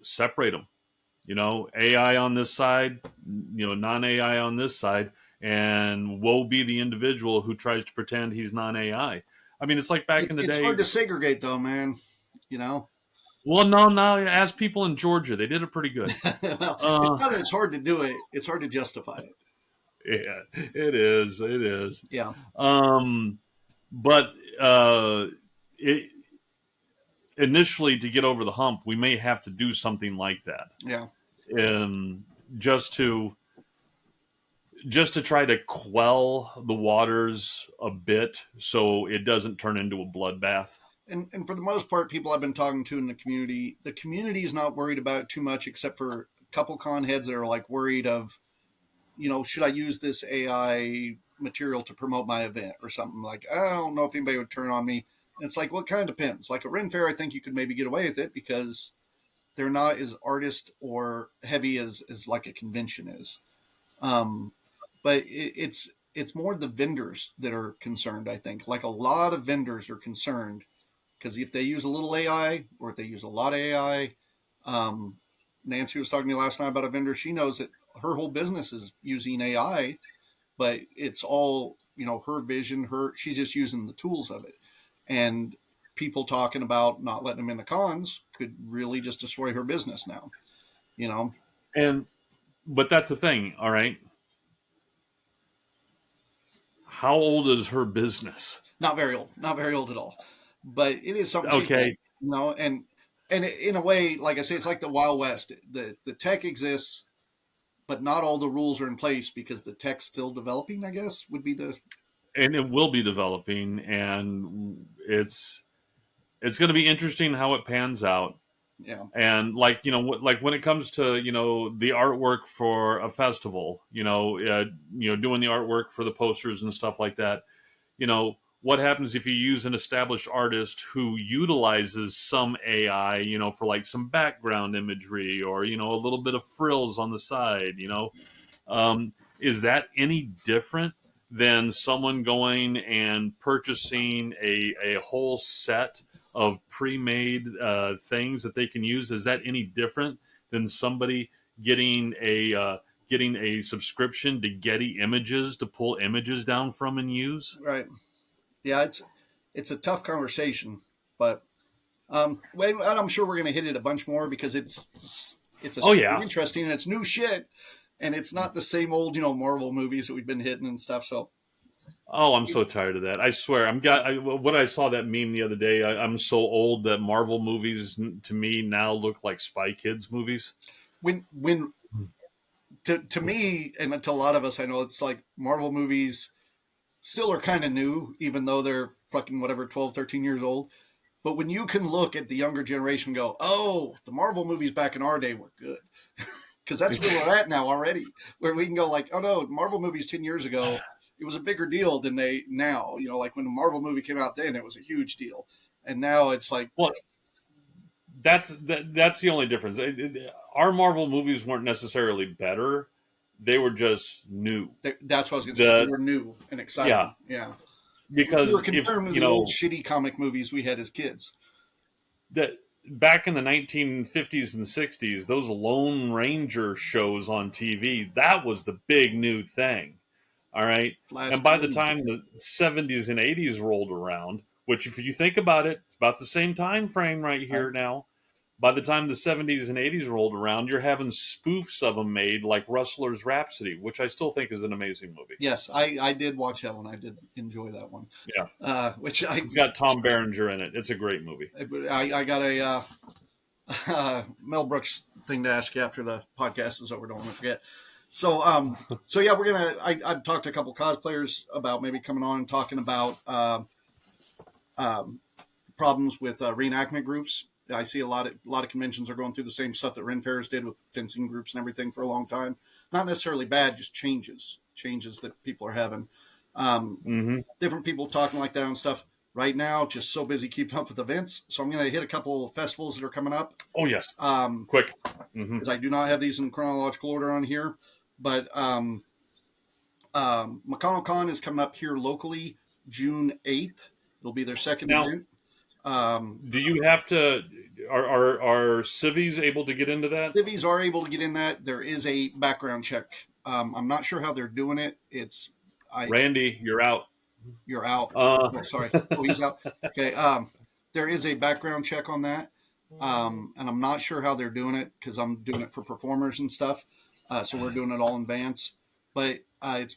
separate them. AI on this side, non AI on this side, and woe be the individual who tries to pretend he's non AI. I mean, it's like back in the it's day. hard to segregate though, man. You know, Well, no. Ask people in Georgia; they did it pretty good. well, it's Uh, not that it's hard to do it; it's hard to justify it. yeah, it is. It is. Yeah, Um, but it, initially, to get over the hump, we may have to do something like that, yeah. um, just to try to quell the waters a bit, so it doesn't turn into a bloodbath. And for the most part, people I've been talking to in the community is not worried about it too much, except for a couple con heads that are like worried of, should I use this AI material to promote my event or something? Like, I don't know if anybody would turn on me. And it's like, well, it kind of depends. Like a Ren Fair, I think you could maybe get away with it because they're not as artist or heavy as like a convention is. Um, but it's more the vendors that are concerned. I think like a lot of vendors are concerned because if they use a little AI or if they use a lot of AI, um, Nancy was talking to me last night about a vendor. She knows that her whole business is using AI, but it's all her vision. She's just using the tools of it, and people talking about not letting them in the cons could really just destroy her business now. You know, And but that's the thing, all right. How old is her business? not very old, not very old at all, but it is something she can, Okay, you know, and in a way, like I say, it's like the Wild West. The tech exists, but not all the rules are in place because the tech's still developing. I guess would be the and it will be developing, and it's going to be interesting how it pans out. yeah And like like when it comes to the artwork for a festival, doing the artwork for the posters and stuff like that. What happens if you use an established artist who utilizes some AI, for like some background imagery or a little bit of frills on the side, is that any different than someone going and purchasing a whole set of pre-made things that they can use? Is that any different than somebody getting a subscription to Getty Images to pull images down from and use? right. Yeah, it's a tough conversation, but and I'm sure we're going to hit it a bunch more because it's Oh yeah. interesting and it's new shit, and it's not the same old Marvel movies that we've been hitting and stuff. So Oh, I'm so tired of that. I swear. What I saw that meme the other day. I'm so old that Marvel movies to me now look like Spy Kids movies. when to me and to a lot of us, I know it's like Marvel movies still are kind of new, even though they're fucking whatever 12, 13 years old. But when you can look at the younger generation, and go, oh, the Marvel movies back in our day were good, because that's where we're at now already, where we can go like, oh no, Marvel movies 10 years ago, it was a bigger deal than they now. Like when the Marvel movie came out, then it was a huge deal, and now it's like, Well, that's the only difference. Our Marvel movies weren't necessarily better; they were just new. that's what I was going to say. They The were new and Yeah, exciting. Yeah, we were because if comparing with the old shitty comic movies we had as kids. that back in the 1950s and 60s, those Lone Ranger shows on TV, that was the big new thing. All right. Flash And by the Gordon. time the 70s and 80s rolled around, which if you think about it, it's about the same time frame right Right. here now. By the time the 70s and 80s rolled around, you're having spoofs of them made like Rustler's Rhapsody, which I still think is an amazing movie. Yes, I did watch that one. I did enjoy that one. Yeah. Which It's got Tom Berenger in it. It's a great movie. I got a Mel Brooks thing to ask you after the podcast is over. Don't want to forget. So yeah, I've talked to a couple cosplayers about maybe coming on and talking about problems with reenactment groups. I see a lot of conventions are going through the same stuff that Ren Fairs did with fencing groups and everything for a long time. Not necessarily bad, just changes that people are having. Mm-hmm. Different people talking like that and stuff. Right now, just so busy keeping up with events. So I'm going to hit a couple of festivals that are coming up. Oh, yes. Um, Quick. Mm-hmm. because I do not have these in chronological order on here, but McConnell Con is coming up here locally June 8th. It'll be their second Now, event. do you have to? Are civies able to get into that? Civies are able to get in that. There is a background check. I'm not sure how they're doing it. Randy, you're out. You're out. Uh, Oh, sorry. Oh, he's out. Okay. There is a background check on that. And I'm not sure how they're doing it because I'm doing it for performers and stuff. So we're doing it all in advance. But it's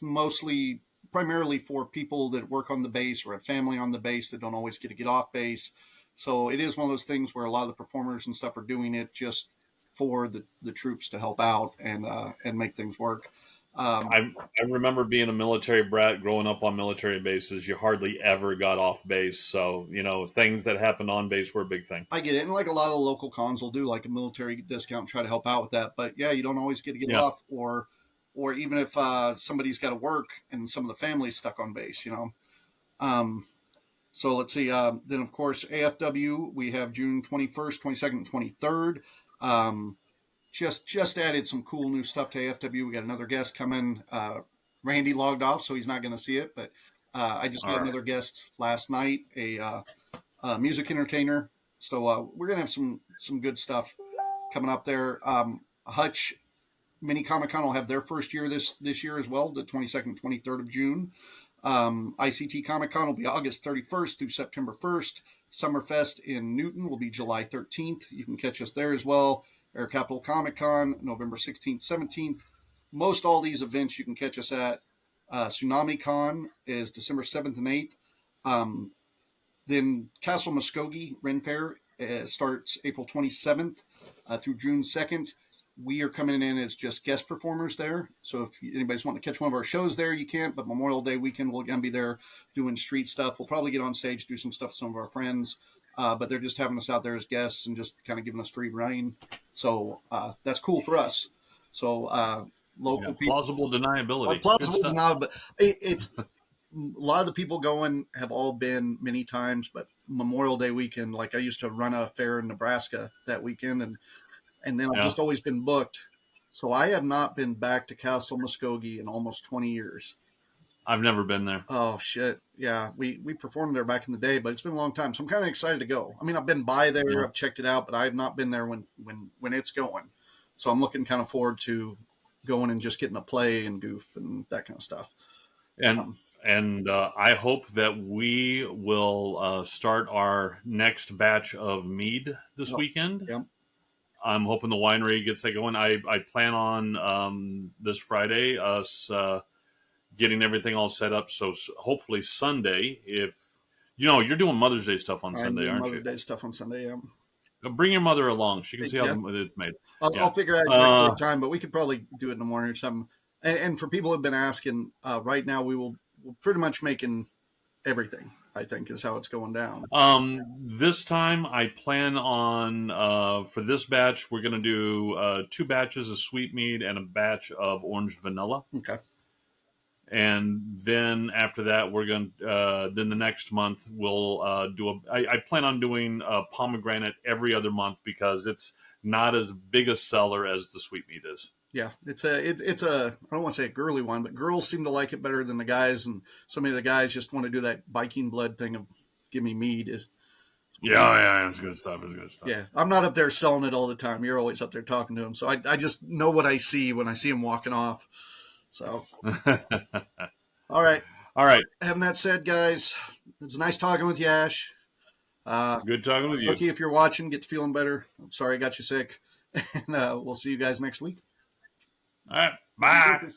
primarily for people that work on the base or have family on the base that don't always get off base. So it is one of those things where a lot of the performers and stuff are doing it just for the troops to help out and make things work. I remember being a military brat growing up on military bases. You hardly ever got off base, so things that happened on base were a big thing. I get it, and like a lot of local cons will do like a military discount, and try to help out with that. But yeah, you don't always get to get Yeah. off, or even if somebody's got to work and some of the family's stuck on base, So let's see. Then of course AFW we have June 21st, 22nd, 23rd. Just added some cool new stuff to AFW. We got another guest coming. Randy logged off, so he's not going to see it. But I just got another guest last night, a music entertainer. So we're going to have some good stuff coming up there. Hutch Mini Comic Con will have their first year this year as well, the 22nd, 23rd of June. ICT Comic Con will be August 31st through September 1st. Summerfest in Newton will be July 13th. You can catch us there as well. Air Capital Comic Con, November 16th, 17th. Most all these events you can catch us at. Tsunami Con is December 7th and 8th. Then Castle Muskogee Ren Fair starts April 27th through June 2nd. We are coming in as just guest performers there. So if anybody's wanting to catch one of our shows there, you can't. But Memorial Day weekend, we'll again be there doing street stuff. We'll probably get on stage, do some stuff with some of our friends. But they're just having us out there as guests and just kind of giving us free reign. So that's cool for us. So local people. Plausible deniability. Plausible deniability, but it's a lot of the people going have all been many times, but Memorial Day weekend, like I used to run a fair in Nebraska that weekend, and then I've just always been booked. So I have not been back to Castle Muskogee in almost 20 years. I've never been there. Oh, shit. Yeah, we performed there back in the day, but it's been a long time. So I'm kind of excited to go. I mean, I've been by there, I've checked it out, but I have not been there when it's going. So I'm looking kind of forward to going and just getting a play and goof and that kind of stuff. And I hope that we will start our next batch of mead this weekend. Yep. I'm hoping the winery gets that going. I plan on this Friday us getting everything all set up. So hopefully Sunday, if you're doing Mother's Day stuff on Sunday, aren't you? Mother's Day stuff on Sunday, yeah. Bring your mother along. She can see how it's made. I'll figure out exactly what time, but we could probably do it in the morning or something. And for people who have been asking, right now we're pretty much making everything, I think, is how it's going down. This time I plan on, for this batch, we're going to do 2 batches of sweet mead and a batch of orange vanilla. Okay. And then after that, we're going to, then the next month we'll I plan on doing pomegranate every other month because it's not as big a seller as the sweet mead is. Yeah, it's a I don't want to say a girly one, but girls seem to like it better than the guys, and so many of the guys just want to do that Viking blood thing of give me mead. It's good stuff. It's good stuff. Yeah, I'm not up there selling it all the time. You're always up there talking to them, so I just know what I see when I see them walking off. So, all right. Having that said, guys, it was nice talking with you, Ash. Good talking with you. Lucky if you're watching, get to feeling better. I'm sorry I got you sick, and we'll see you guys next week. All right. Bye.